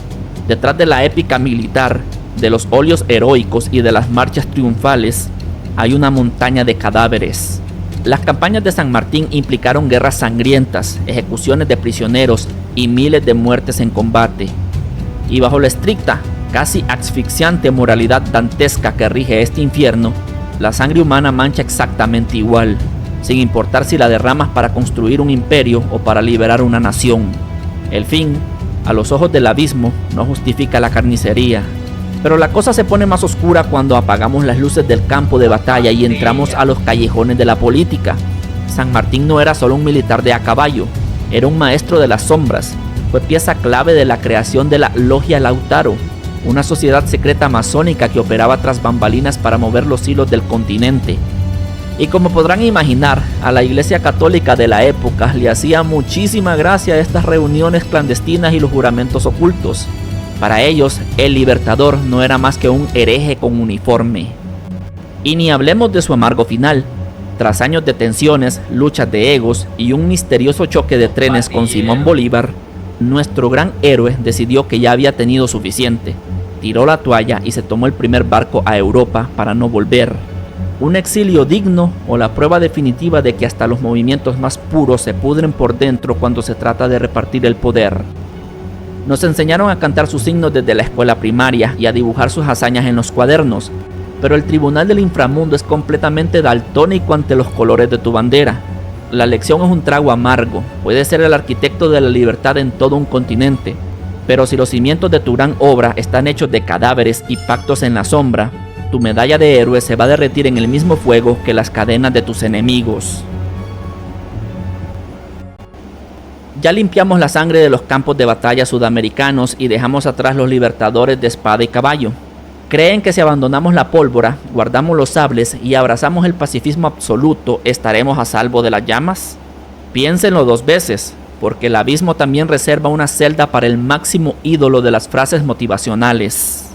Detrás de la épica militar, de los óleos heroicos y de las marchas triunfales, hay una montaña de cadáveres. Las campañas de San Martín implicaron guerras sangrientas, ejecuciones de prisioneros y miles de muertes en combate. Y bajo la estricta, casi asfixiante moralidad dantesca que rige este infierno, la sangre humana mancha exactamente igual, sin importar si la derramas para construir un imperio o para liberar una nación. El fin, a los ojos del abismo, no justifica la carnicería. Pero la cosa se pone más oscura cuando apagamos las luces del campo de batalla y entramos a los callejones de la política. San Martín no era solo un militar de a caballo, era un maestro de las sombras, fue pieza clave de la creación de la Logia Lautaro, una sociedad secreta masónica que operaba tras bambalinas para mover los hilos del continente. Y como podrán imaginar, a la Iglesia Católica de la época le hacía muchísima gracia estas reuniones clandestinas y los juramentos ocultos. Para ellos, el Libertador no era más que un hereje con uniforme. Y ni hablemos de su amargo final. Tras años de tensiones, luchas de egos y un misterioso choque de trenes con Simón Bolívar, nuestro gran héroe decidió que ya había tenido suficiente. Tiró la toalla y se tomó el primer barco a Europa para no volver. Un exilio digno o la prueba definitiva de que hasta los movimientos más puros se pudren por dentro cuando se trata de repartir el poder. Nos enseñaron a cantar sus himnos desde la escuela primaria y a dibujar sus hazañas en los cuadernos, pero el tribunal del inframundo es completamente daltónico ante los colores de tu bandera. La lección es un trago amargo, puede ser el arquitecto de la libertad en todo un continente, pero si los cimientos de tu gran obra están hechos de cadáveres y pactos en la sombra, tu medalla de héroe se va a derretir en el mismo fuego que las cadenas de tus enemigos. Ya limpiamos la sangre de los campos de batalla sudamericanos y dejamos atrás los libertadores de espada y caballo. ¿Creen que si abandonamos la pólvora, guardamos los sables y abrazamos el pacifismo absoluto, estaremos a salvo de las llamas? Piénsenlo 2 veces, porque el abismo también reserva una celda para el máximo ídolo de las frases motivacionales.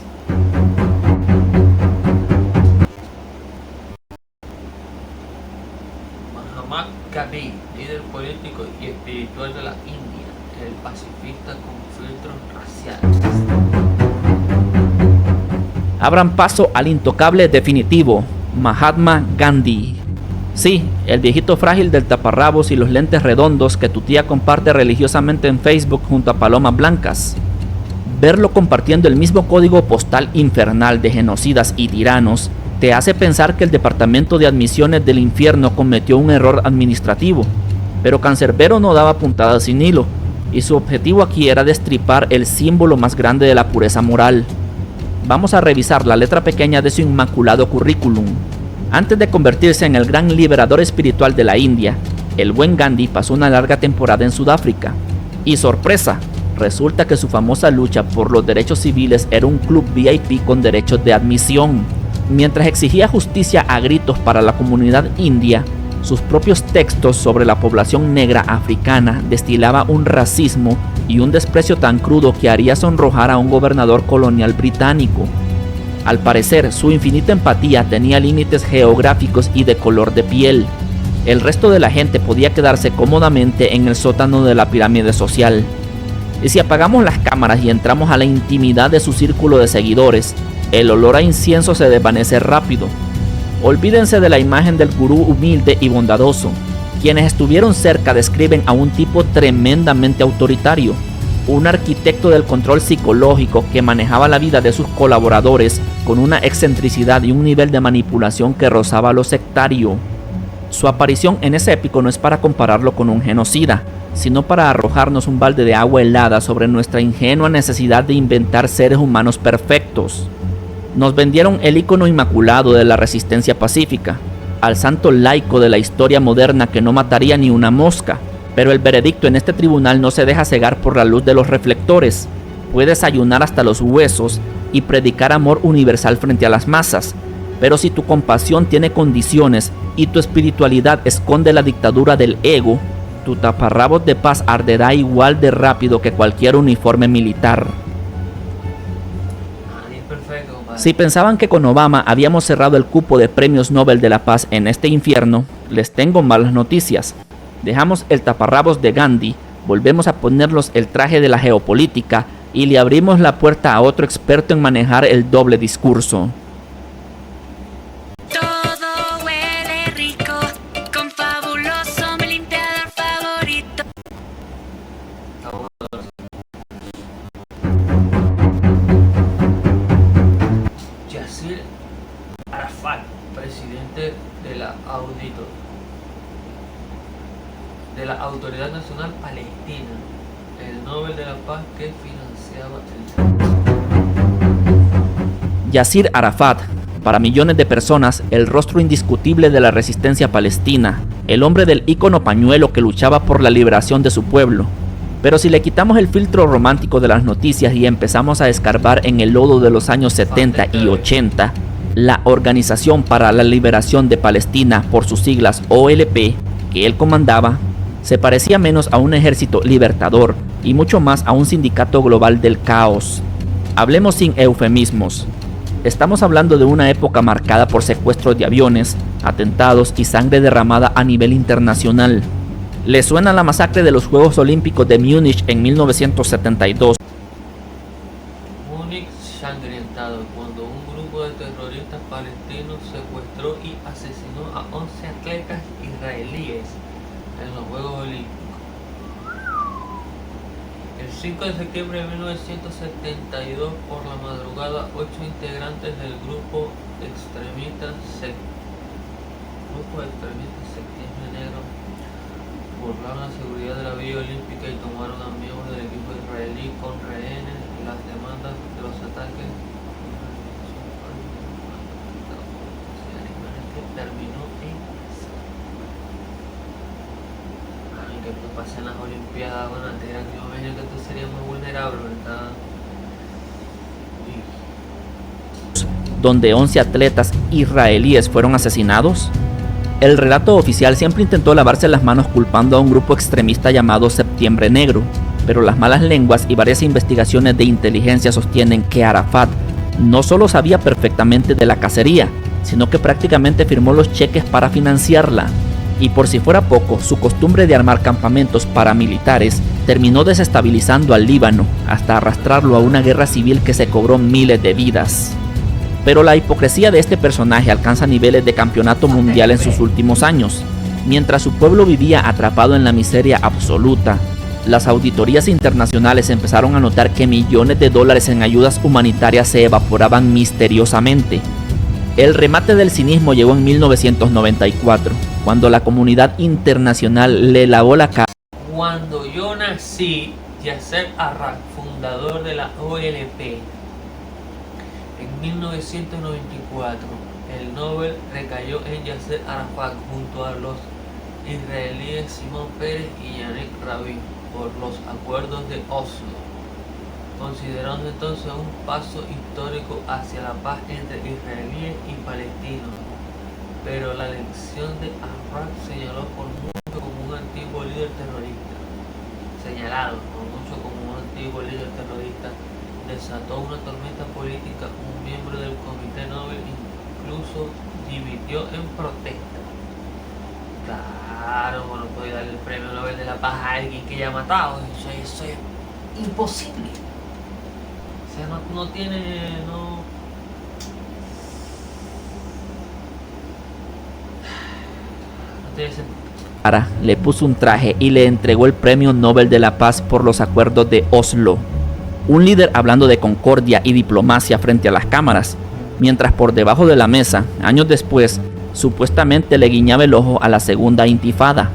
Mahatma Gandhi, líder político y espiritual de la India, el pacifista con filtros raciales. Abran paso al intocable definitivo, Mahatma Gandhi. Sí, el viejito frágil del taparrabos y los lentes redondos que tu tía comparte religiosamente en Facebook junto a palomas blancas. Verlo compartiendo el mismo código postal infernal de genocidas y tiranos te hace pensar que el Departamento de Admisiones del Infierno cometió un error administrativo, pero Cancerbero no daba puntadas sin hilo, y su objetivo aquí era destripar el símbolo más grande de la pureza moral. Vamos a revisar la letra pequeña de su inmaculado currículum. Antes de convertirse en el gran liberador espiritual de la India, el buen Gandhi pasó una larga temporada en Sudáfrica. Y sorpresa, resulta que su famosa lucha por los derechos civiles era un club VIP con derechos de admisión. Mientras exigía justicia a gritos para la comunidad india, sus propios textos sobre la población negra africana destilaba un racismo y un desprecio tan crudo que haría sonrojar a un gobernador colonial británico. Al parecer, su infinita empatía tenía límites geográficos y de color de piel. El resto de la gente podía quedarse cómodamente en el sótano de la pirámide social. Y si apagamos las cámaras y entramos a la intimidad de su círculo de seguidores, el olor a incienso se desvanece rápido. Olvídense de la imagen del gurú humilde y bondadoso. Quienes estuvieron cerca describen a un tipo tremendamente autoritario, un arquitecto del control psicológico que manejaba la vida de sus colaboradores con una excentricidad y un nivel de manipulación que rozaba lo sectario. Su aparición en ese épico no es para compararlo con un genocida, sino para arrojarnos un balde de agua helada sobre nuestra ingenua necesidad de inventar seres humanos perfectos. Nos vendieron el ícono inmaculado de la resistencia pacífica, al santo laico de la historia moderna que no mataría ni una mosca, pero el veredicto en este tribunal no se deja cegar por la luz de los reflectores. Puedes ayunar hasta los huesos y predicar amor universal frente a las masas, pero si tu compasión tiene condiciones y tu espiritualidad esconde la dictadura del ego, tu taparrabos de paz arderá igual de rápido que cualquier uniforme militar. Si pensaban que con Obama habíamos cerrado el cupo de premios Nobel de la Paz en este infierno, les tengo malas noticias. Dejamos el taparrabos de Gandhi, volvemos a ponerlos el traje de la geopolítica y le abrimos la puerta a otro experto en manejar el doble discurso. Todo huele rico, con fabuloso mi limpiador favorito. Yasir Arafat, presidente de la Autoridad Nacional Palestina, el Nobel de la Paz que financiaba el... Yasir Arafat, para millones de personas, el rostro indiscutible de la resistencia palestina, el hombre del ícono pañuelo que luchaba por la liberación de su pueblo. Pero si le quitamos el filtro romántico de las noticias y empezamos a escarbar en el lodo de los años 70 y 80, la Organización para la Liberación de Palestina, por sus siglas OLP, que él comandaba, se parecía menos a un ejército libertador y mucho más a un sindicato global del caos. Hablemos sin eufemismos. Estamos hablando de una época marcada por secuestros de aviones, atentados y sangre derramada a nivel internacional. ¿Le suena la masacre de los Juegos Olímpicos de Múnich en 1972? Múnich sangrentado, cuando un grupo de terroristas palestinos secuestró y asesinó a 11 atletas israelíes en los Juegos Olímpicos. El 5 de septiembre de 1972, por la madrugada, 8 integrantes del grupo extremista Septiembre Negro burlaron la seguridad de la Villa Olímpica y tomaron a miembros del equipo israelí con rehenes y las demandas de los ataques terminó en que esto pase en las Olimpiadas. Bueno, antes era que yo me imagino que esto sería muy vulnerable, ¿verdad? Donde 11 atletas israelíes fueron asesinados. El relato oficial siempre intentó lavarse las manos culpando a un grupo extremista llamado Septiembre Negro, pero las malas lenguas y varias investigaciones de inteligencia sostienen que Arafat no solo sabía perfectamente de la cacería, sino que prácticamente firmó los cheques para financiarla. Y por si fuera poco, su costumbre de armar campamentos paramilitares terminó desestabilizando al Líbano hasta arrastrarlo a una guerra civil que se cobró miles de vidas. Pero la hipocresía de este personaje alcanza niveles de campeonato mundial en sus últimos años. Mientras su pueblo vivía atrapado en la miseria absoluta, las auditorías internacionales empezaron a notar que millones de dólares en ayudas humanitarias se evaporaban misteriosamente. El remate del cinismo llegó en 1994, cuando la comunidad internacional le lavó la cara. Cuando yo nací, Yasser Arafat, fundador de la OLP, en 1994, el Nobel recayó en Yasser Arafat junto a los israelíes Simón Peres y Yannick Rabin por los acuerdos de Oslo, considerando entonces un paso histórico hacia la paz entre israelíes y palestinos. Pero la elección de Arafat señaló por mucho como un antiguo líder terrorista, desató una tormenta política. Un miembro del Comité Nobel incluso dimitió en protesta. Claro, no puede darle el premio Nobel de la Paz a alguien que ya ha matado. Eso es imposible. O sea, no tiene sentido. Le puso un traje y le entregó el premio Nobel de la Paz por los acuerdos de Oslo. Un líder hablando de concordia y diplomacia frente a las cámaras, mientras por debajo de la mesa, años después, supuestamente le guiñaba el ojo a la segunda intifada.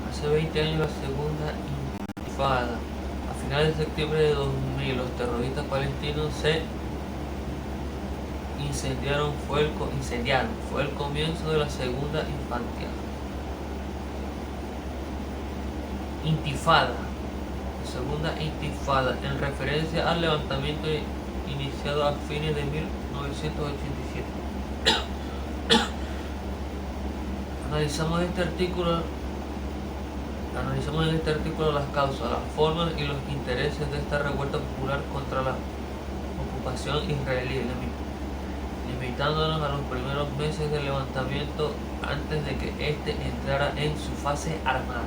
Hace 20 años la segunda intifada. A finales de septiembre de 2000, los terroristas palestinos se incendiaron. Fue el comienzo de la segunda intifada. Segunda intifada, en referencia al levantamiento iniciado a fines de 1987. Analizamos en este artículo las causas, las formas y los intereses de esta revuelta popular contra la ocupación israelí, limitándonos a los primeros meses del levantamiento antes de que éste entrara en su fase armada,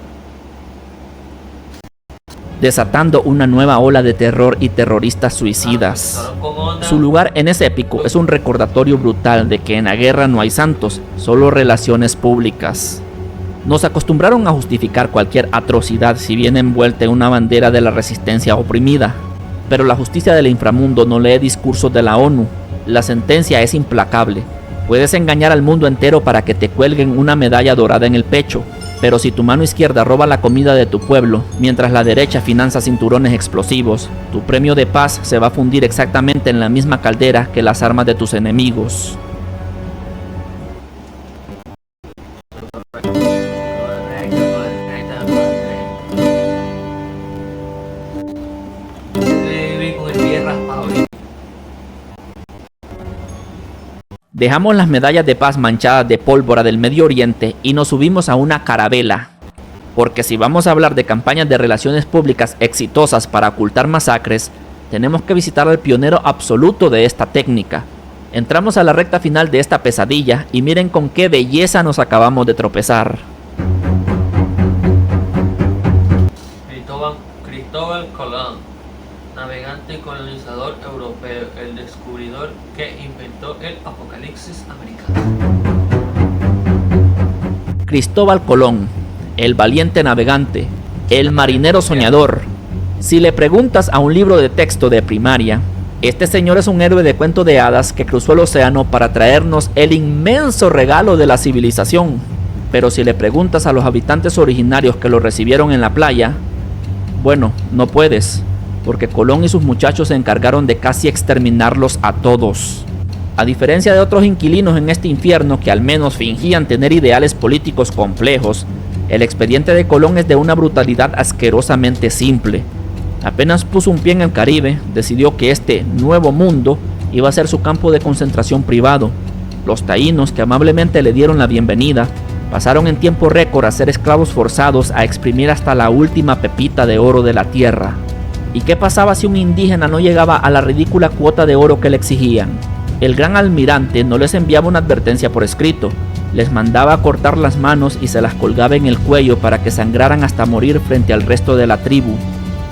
desatando una nueva ola de terror y terroristas suicidas. Su lugar en ese épico es un recordatorio brutal de que en la guerra no hay santos, solo relaciones públicas. Nos acostumbraron a justificar cualquier atrocidad si viene envuelta en una bandera de la resistencia oprimida, pero la justicia del inframundo no lee discursos de la ONU. La sentencia es implacable. Puedes engañar al mundo entero para que te cuelguen una medalla dorada en el pecho, pero si tu mano izquierda roba la comida de tu pueblo, mientras la derecha financia cinturones explosivos, tu premio de paz se va a fundir exactamente en la misma caldera que las armas de tus enemigos. Dejamos las medallas de paz manchadas de pólvora del Medio Oriente y nos subimos a una carabela. Porque si vamos a hablar de campañas de relaciones públicas exitosas para ocultar masacres, tenemos que visitar al pionero absoluto de esta técnica. Entramos a la recta final de esta pesadilla y miren con qué belleza nos acabamos de tropezar. Cristóbal Colón, navegante y colonizador europeo, el descubridor que inventó el apocalipsis americano. Cristóbal Colón, el valiente navegante, el marinero soñador. Si le preguntas a un libro de texto de primaria, este señor es un héroe de cuento de hadas que cruzó el océano para traernos el inmenso regalo de la civilización. Pero si le preguntas a los habitantes originarios que lo recibieron en la playa, bueno, no puedes, porque Colón y sus muchachos se encargaron de casi exterminarlos a todos. A diferencia de otros inquilinos en este infierno que al menos fingían tener ideales políticos complejos, el expediente de Colón es de una brutalidad asquerosamente simple. Apenas puso un pie en el Caribe, decidió que este nuevo mundo iba a ser su campo de concentración privado. Los taínos, que amablemente le dieron la bienvenida, pasaron en tiempo récord a ser esclavos forzados a exprimir hasta la última pepita de oro de la tierra. ¿Y qué pasaba si un indígena no llegaba a la ridícula cuota de oro que le exigían? El gran almirante no les enviaba una advertencia por escrito, les mandaba a cortar las manos y se las colgaba en el cuello para que sangraran hasta morir frente al resto de la tribu.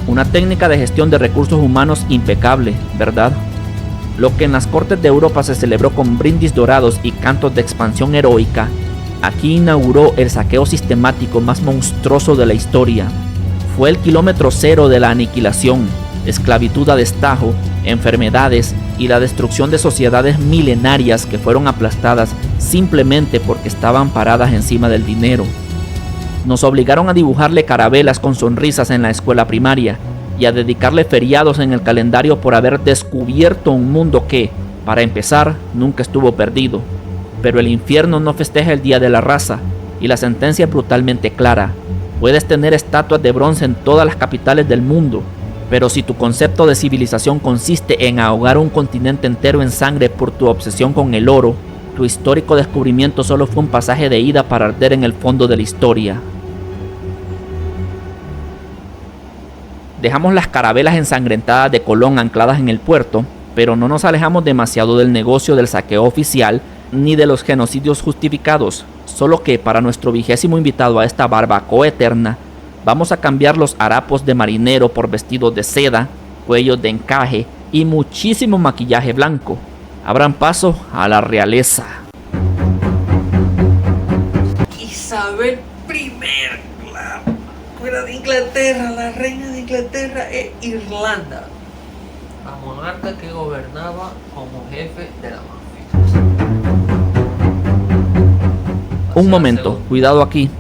Una técnica de gestión de recursos humanos impecable, ¿verdad? Lo que en las cortes de Europa se celebró con brindis dorados y cantos de expansión heroica, aquí inauguró el saqueo sistemático más monstruoso de la historia. Fue el kilómetro cero de la aniquilación, esclavitud a destajo, enfermedades y la destrucción de sociedades milenarias que fueron aplastadas simplemente porque estaban paradas encima del dinero. Nos obligaron a dibujarle carabelas con sonrisas en la escuela primaria y a dedicarle feriados en el calendario por haber descubierto un mundo que, para empezar, nunca estuvo perdido. Pero el infierno no festeja el Día de la Raza, y la sentencia es brutalmente clara. Puedes tener estatuas de bronce en todas las capitales del mundo, pero si tu concepto de civilización consiste en ahogar un continente entero en sangre por tu obsesión con el oro, tu histórico descubrimiento solo fue un pasaje de ida para arder en el fondo de la historia. Dejamos las carabelas ensangrentadas de Colón ancladas en el puerto, pero no nos alejamos demasiado del negocio del saqueo oficial ni de los genocidios justificados, solo que para nuestro 20º invitado a esta barbacoa eterna, vamos a cambiar los harapos de marinero por vestidos de seda, cuellos de encaje y muchísimo maquillaje blanco. Abran paso a la realeza. Isabel I, la fuera de Inglaterra, la reina de Inglaterra e Irlanda, la monarca que gobernaba como jefe de la mafia. Un momento, cuidado aquí.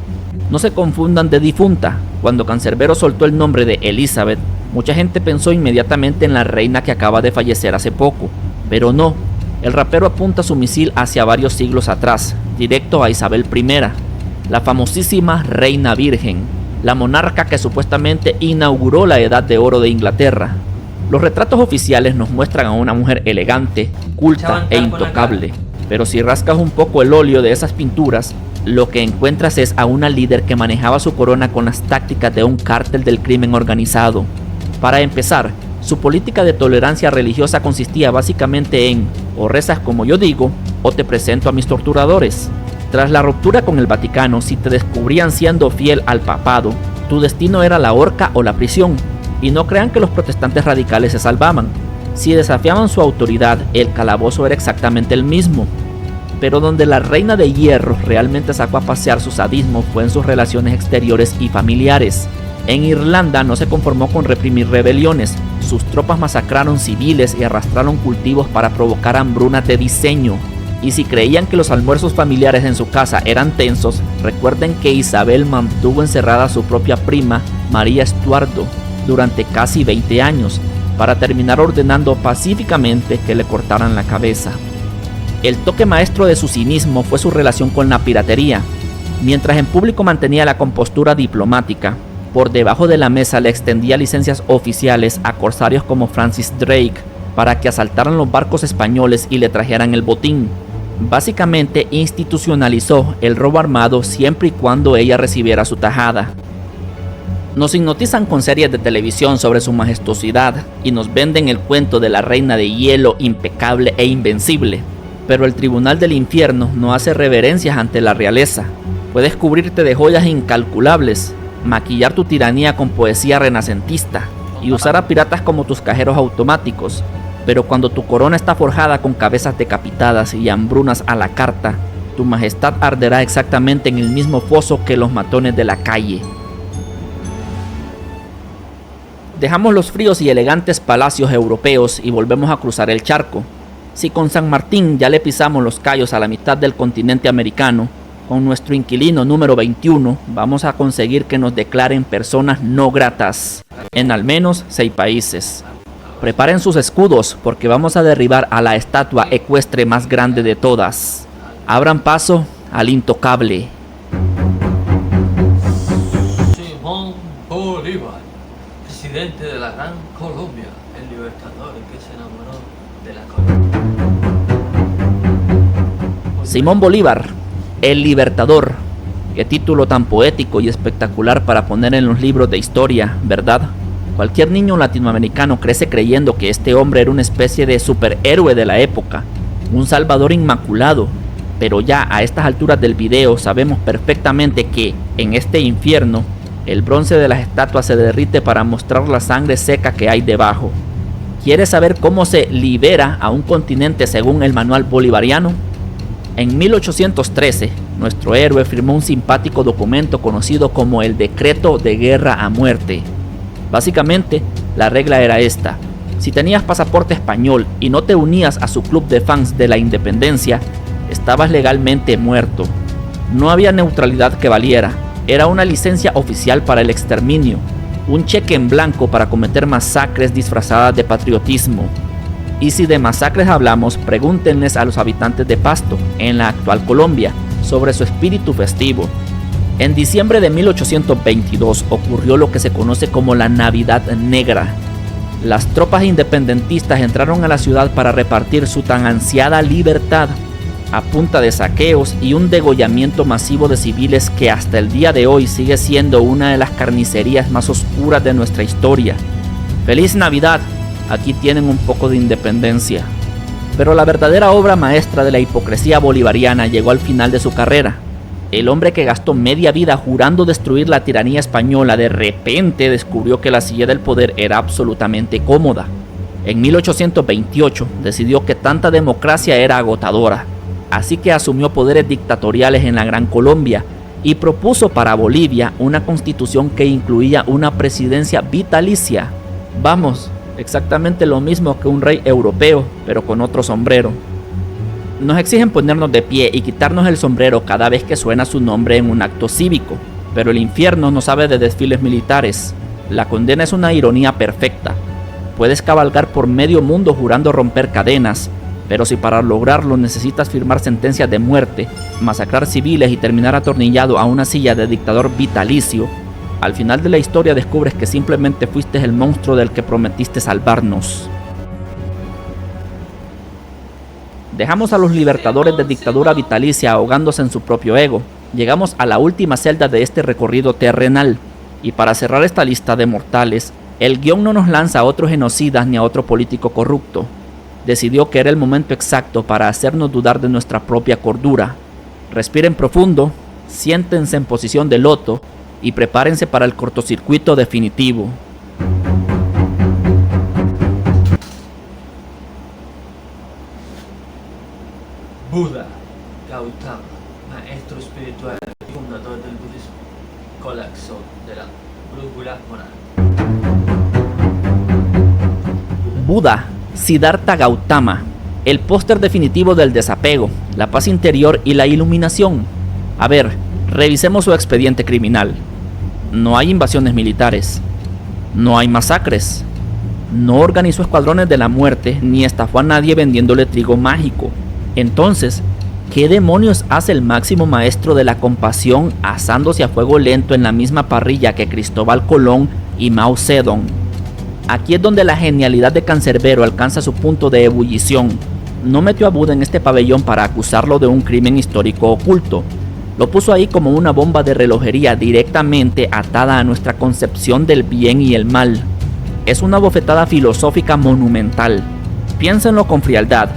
No se confundan de difunta. Cuando Cancerbero soltó el nombre de Elizabeth, mucha gente pensó inmediatamente en la reina que acaba de fallecer hace poco. Pero no, el rapero apunta su misil hacia varios siglos atrás, directo a Isabel I, la famosísima Reina Virgen, la monarca que supuestamente inauguró la Edad de Oro de Inglaterra. Los retratos oficiales nos muestran a una mujer elegante, culta e intocable. Pero si rascas un poco el óleo de esas pinturas, lo que encuentras es a una líder que manejaba su corona con las tácticas de un cártel del crimen organizado. Para empezar, su política de tolerancia religiosa consistía básicamente en: o rezas como yo digo, o te presento a mis torturadores. Tras la ruptura con el Vaticano, si te descubrían siendo fiel al papado, tu destino era la horca o la prisión. Y no crean que los protestantes radicales se salvaban. Si desafiaban su autoridad, el calabozo era exactamente el mismo. Pero donde la reina de hierro realmente sacó a pasear su sadismo fue en sus relaciones exteriores y familiares. En Irlanda no se conformó con reprimir rebeliones, sus tropas masacraron civiles y arrastraron cultivos para provocar hambrunas de diseño. Y si creían que los almuerzos familiares en su casa eran tensos, recuerden que Isabel mantuvo encerrada a su propia prima, María Estuardo, durante casi 20 años, para terminar ordenando pacíficamente que le cortaran la cabeza. El toque maestro de su cinismo fue su relación con la piratería. Mientras en público mantenía la compostura diplomática, por debajo de la mesa le extendía licencias oficiales a corsarios como Francis Drake para que asaltaran los barcos españoles y le trajeran el botín. Básicamente institucionalizó el robo armado siempre y cuando ella recibiera su tajada. Nos hipnotizan con series de televisión sobre su majestuosidad y nos venden el cuento de la reina de hielo impecable e invencible, pero el tribunal del infierno no hace reverencias ante la realeza. Puedes cubrirte de joyas incalculables, maquillar tu tiranía con poesía renacentista y usar a piratas como tus cajeros automáticos, pero cuando tu corona está forjada con cabezas decapitadas y hambrunas a la carta, tu majestad arderá exactamente en el mismo foso que los matones de la calle. Dejamos los fríos y elegantes palacios europeos y volvemos a cruzar el charco. Si con San Martín ya le pisamos los callos a la mitad del continente americano, con nuestro inquilino número 21 vamos a conseguir que nos declaren personas no gratas en al menos 6 países. Preparen sus escudos porque vamos a derribar a la estatua ecuestre más grande de todas. Abran paso al intocable. Simón Bolívar, presidente de la Gran Colombia, el libertador que se enamoró de la Colombia. Simón Bolívar, el libertador. Qué título tan poético y espectacular para poner en los libros de historia, ¿verdad? Cualquier niño latinoamericano crece creyendo que este hombre era una especie de superhéroe de la época, un salvador inmaculado, pero ya a estas alturas del video sabemos perfectamente que en este infierno el bronce de las estatuas se derrite para mostrar la sangre seca que hay debajo. ¿Quieres saber cómo se libera a un continente según el manual bolivariano? En 1813, nuestro héroe firmó un simpático documento conocido como el Decreto de Guerra a Muerte. Básicamente, la regla era esta: si tenías pasaporte español y no te unías a su club de fans de la independencia, estabas legalmente muerto. No había neutralidad que valiera, era una licencia oficial para el exterminio, un cheque en blanco para cometer masacres disfrazadas de patriotismo. Y si de masacres hablamos, pregúntenles a los habitantes de Pasto, en la actual Colombia, sobre su espíritu festivo. En diciembre de 1822 ocurrió lo que se conoce como la Navidad Negra. Las tropas independentistas entraron a la ciudad para repartir su tan ansiada libertad, a punta de saqueos y un degollamiento masivo de civiles que hasta el día de hoy sigue siendo una de las carnicerías más oscuras de nuestra historia. ¡Feliz Navidad! Aquí tienen un poco de independencia. Pero la verdadera obra maestra de la hipocresía bolivariana llegó al final de su carrera. El hombre que gastó media vida jurando destruir la tiranía española de repente descubrió que la silla del poder era absolutamente cómoda. En 1828 decidió que tanta democracia era agotadora, así que asumió poderes dictatoriales en la Gran Colombia y propuso para Bolivia una constitución que incluía una presidencia vitalicia. Vamos, exactamente lo mismo que un rey europeo, pero con otro sombrero. Nos exigen ponernos de pie y quitarnos el sombrero cada vez que suena su nombre en un acto cívico, pero el infierno no sabe de desfiles militares. La condena es una ironía perfecta. Puedes cabalgar por medio mundo jurando romper cadenas, pero si para lograrlo necesitas firmar sentencias de muerte, masacrar civiles y terminar atornillado a una silla de dictador vitalicio, al final de la historia descubres que simplemente fuiste el monstruo del que prometiste salvarnos. Dejamos a los libertadores de dictadura vitalicia ahogándose en su propio ego. Llegamos a la última celda de este recorrido terrenal. Y para cerrar esta lista de mortales, el guión no nos lanza a otros genocidas ni a otro político corrupto. Decidió que era el momento exacto para hacernos dudar de nuestra propia cordura. Respiren profundo, siéntense en posición de loto y prepárense para el cortocircuito definitivo. Buda Gautama, maestro espiritual y fundador del budismo, colapso de la brújula moral. Buda Siddhartha Gautama, el póster definitivo del desapego, la paz interior y la iluminación. A ver, revisemos su expediente criminal. No hay invasiones militares, no hay masacres, no organizó escuadrones de la muerte ni estafó a nadie vendiéndole trigo mágico. Entonces, ¿qué demonios hace el máximo maestro de la compasión asándose a fuego lento en la misma parrilla que Cristóbal Colón y Mao Zedong? Aquí es donde la genialidad de Cancerbero alcanza su punto de ebullición. no metió a Buda en este pabellón para acusarlo de un crimen histórico oculto. Lo puso ahí como una bomba de relojería directamente atada a nuestra concepción del bien y el mal. Es una bofetada filosófica monumental. Piénsenlo con frialdad.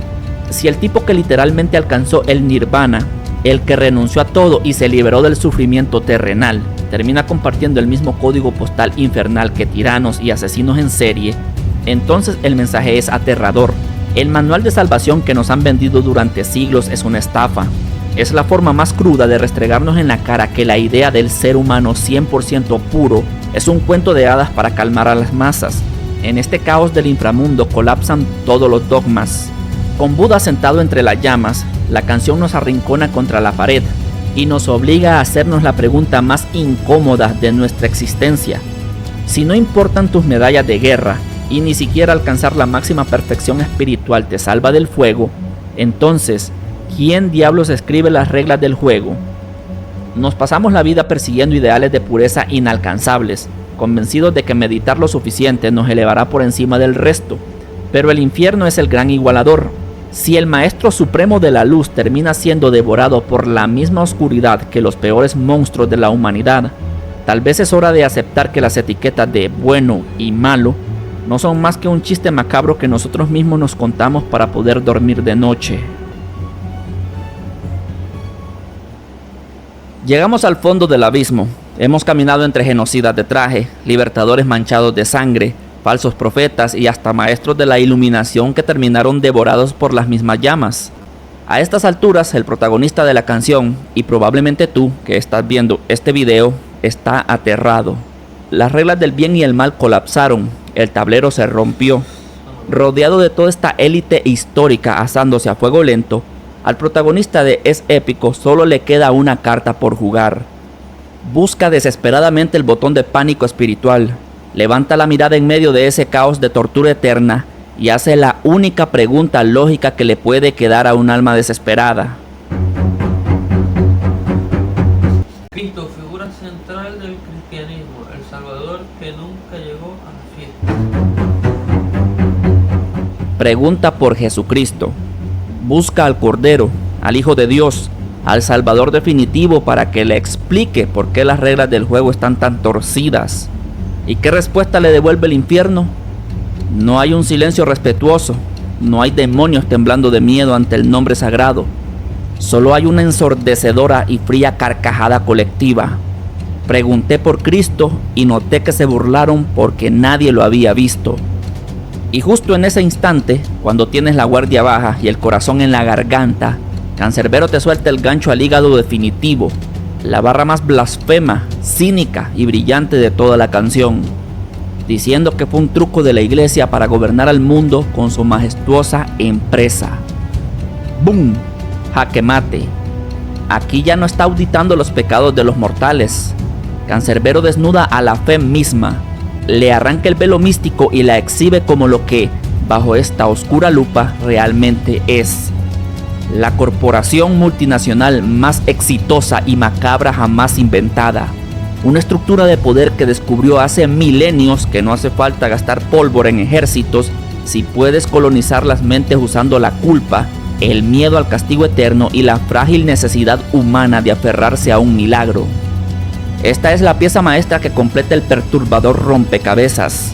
Si el tipo que literalmente alcanzó el nirvana, el que renunció a todo y se liberó del sufrimiento terrenal, termina compartiendo el mismo código postal infernal que tiranos y asesinos en serie, entonces el mensaje es aterrador. El manual de salvación que nos han vendido durante siglos es una estafa. Es la forma más cruda de restregarnos en la cara que la idea del ser humano 100% puro es un cuento de hadas para calmar a las masas. En este caos del inframundo colapsan todos los dogmas. Con Buda sentado entre las llamas, la canción nos arrincona contra la pared y nos obliga a hacernos la pregunta más incómoda de nuestra existencia. Si no importan tus medallas de guerra y ni siquiera alcanzar la máxima perfección espiritual te salva del fuego, entonces, ¿quién diablos escribe las reglas del juego? Nos pasamos la vida persiguiendo ideales de pureza inalcanzables, convencidos de que meditar lo suficiente nos elevará por encima del resto, pero el infierno es el gran igualador. Si el maestro supremo de la luz termina siendo devorado por la misma oscuridad que los peores monstruos de la humanidad, tal vez es hora de aceptar que las etiquetas de bueno y malo no son más que un chiste macabro que nosotros mismos nos contamos para poder dormir de noche. Llegamos al fondo del abismo. Hemos caminado entre genocidas de traje, libertadores manchados de sangre, falsos profetas y hasta maestros de la iluminación que terminaron devorados por las mismas llamas. A estas alturas, el protagonista de la canción, y probablemente tú que estás viendo este video, está aterrado. Las reglas del bien y el mal colapsaron, el tablero se rompió. Rodeado de toda esta élite histórica asándose a fuego lento, al protagonista de Es Épico solo le queda una carta por jugar. Busca desesperadamente el botón de pánico espiritual, levanta la mirada en medio de ese caos de tortura eterna y hace la única pregunta lógica que le puede quedar a un alma desesperada. Cristo, figura central del cristianismo, el Salvador que nunca llegó a la fiesta. Pregunta por Jesucristo. Busca al Cordero, al Hijo de Dios, al Salvador definitivo para que le explique por qué las reglas del juego están tan torcidas. ¿Y qué respuesta le devuelve el infierno? No hay un silencio respetuoso, no hay demonios temblando de miedo ante el nombre sagrado. Solo hay una ensordecedora y fría carcajada colectiva. Pregunté por Cristo y noté que se burlaron porque nadie lo había visto. Y justo en ese instante, cuando tienes la guardia baja y el corazón en la garganta, Cancerbero te suelta el gancho al hígado definitivo, la barra más blasfema, cínica y brillante de toda la canción, diciendo que fue un truco de la iglesia para gobernar al mundo con su majestuosa empresa. ¡Bum! Jaque mate. Aquí ya no está auditando los pecados de los mortales. Cancerbero desnuda a la fe misma, le arranca el velo místico y la exhibe como lo que, bajo esta oscura lupa, realmente es. La corporación multinacional más exitosa y macabra jamás inventada. Una estructura de poder que descubrió hace milenios que no hace falta gastar pólvora en ejércitos si puedes colonizar las mentes usando la culpa, el miedo al castigo eterno y la frágil necesidad humana de aferrarse a un milagro. Esta es la pieza maestra que completa el perturbador rompecabezas.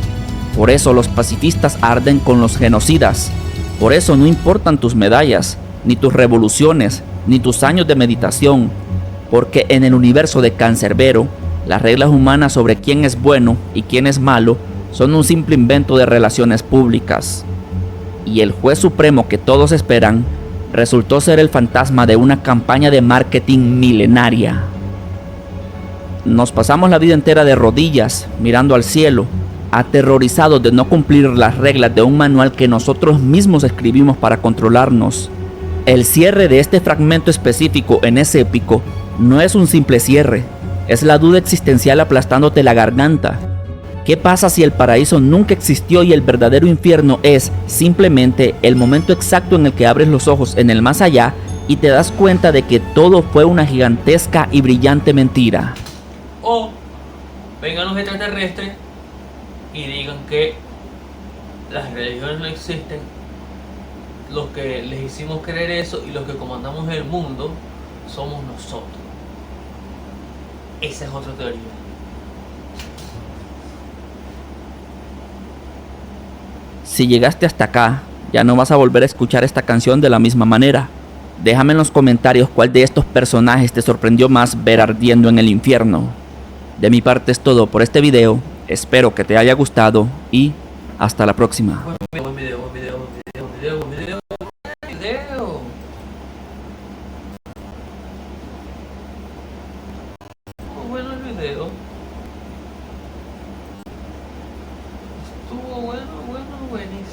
Por eso los pacifistas arden con los genocidas. Por eso no importan tus medallas, ni tus revoluciones, ni tus años de meditación. Porque en el universo de Cancerbero, las reglas humanas sobre quién es bueno y quién es malo son un simple invento de relaciones públicas. Y el juez supremo que todos esperan resultó ser el fantasma de una campaña de marketing milenaria. Nos pasamos la vida entera de rodillas, mirando al cielo, aterrorizados de no cumplir las reglas de un manual que nosotros mismos escribimos para controlarnos. El cierre de este fragmento específico en Es Épico no es un simple cierre, es la duda existencial aplastándote la garganta. ¿Qué pasa si el paraíso nunca existió y el verdadero infierno es simplemente el momento exacto en el que abres los ojos en el más allá y te das cuenta de que todo fue una gigantesca y brillante mentira? O vengan los extraterrestres y digan que las religiones no existen los que les hicimos creer eso y los que comandamos el mundo somos nosotros. Esa es otra teoría. Si llegaste hasta acá, ya no vas a volver a escuchar esta canción de la misma manera. Déjame en los comentarios cuál de estos personajes te sorprendió más ver ardiendo en el infierno. De mi parte es todo por este video, espero que te haya gustado y hasta la próxima. Buen video. Estuvo bueno el video. Estuvo bueno, buenísimo.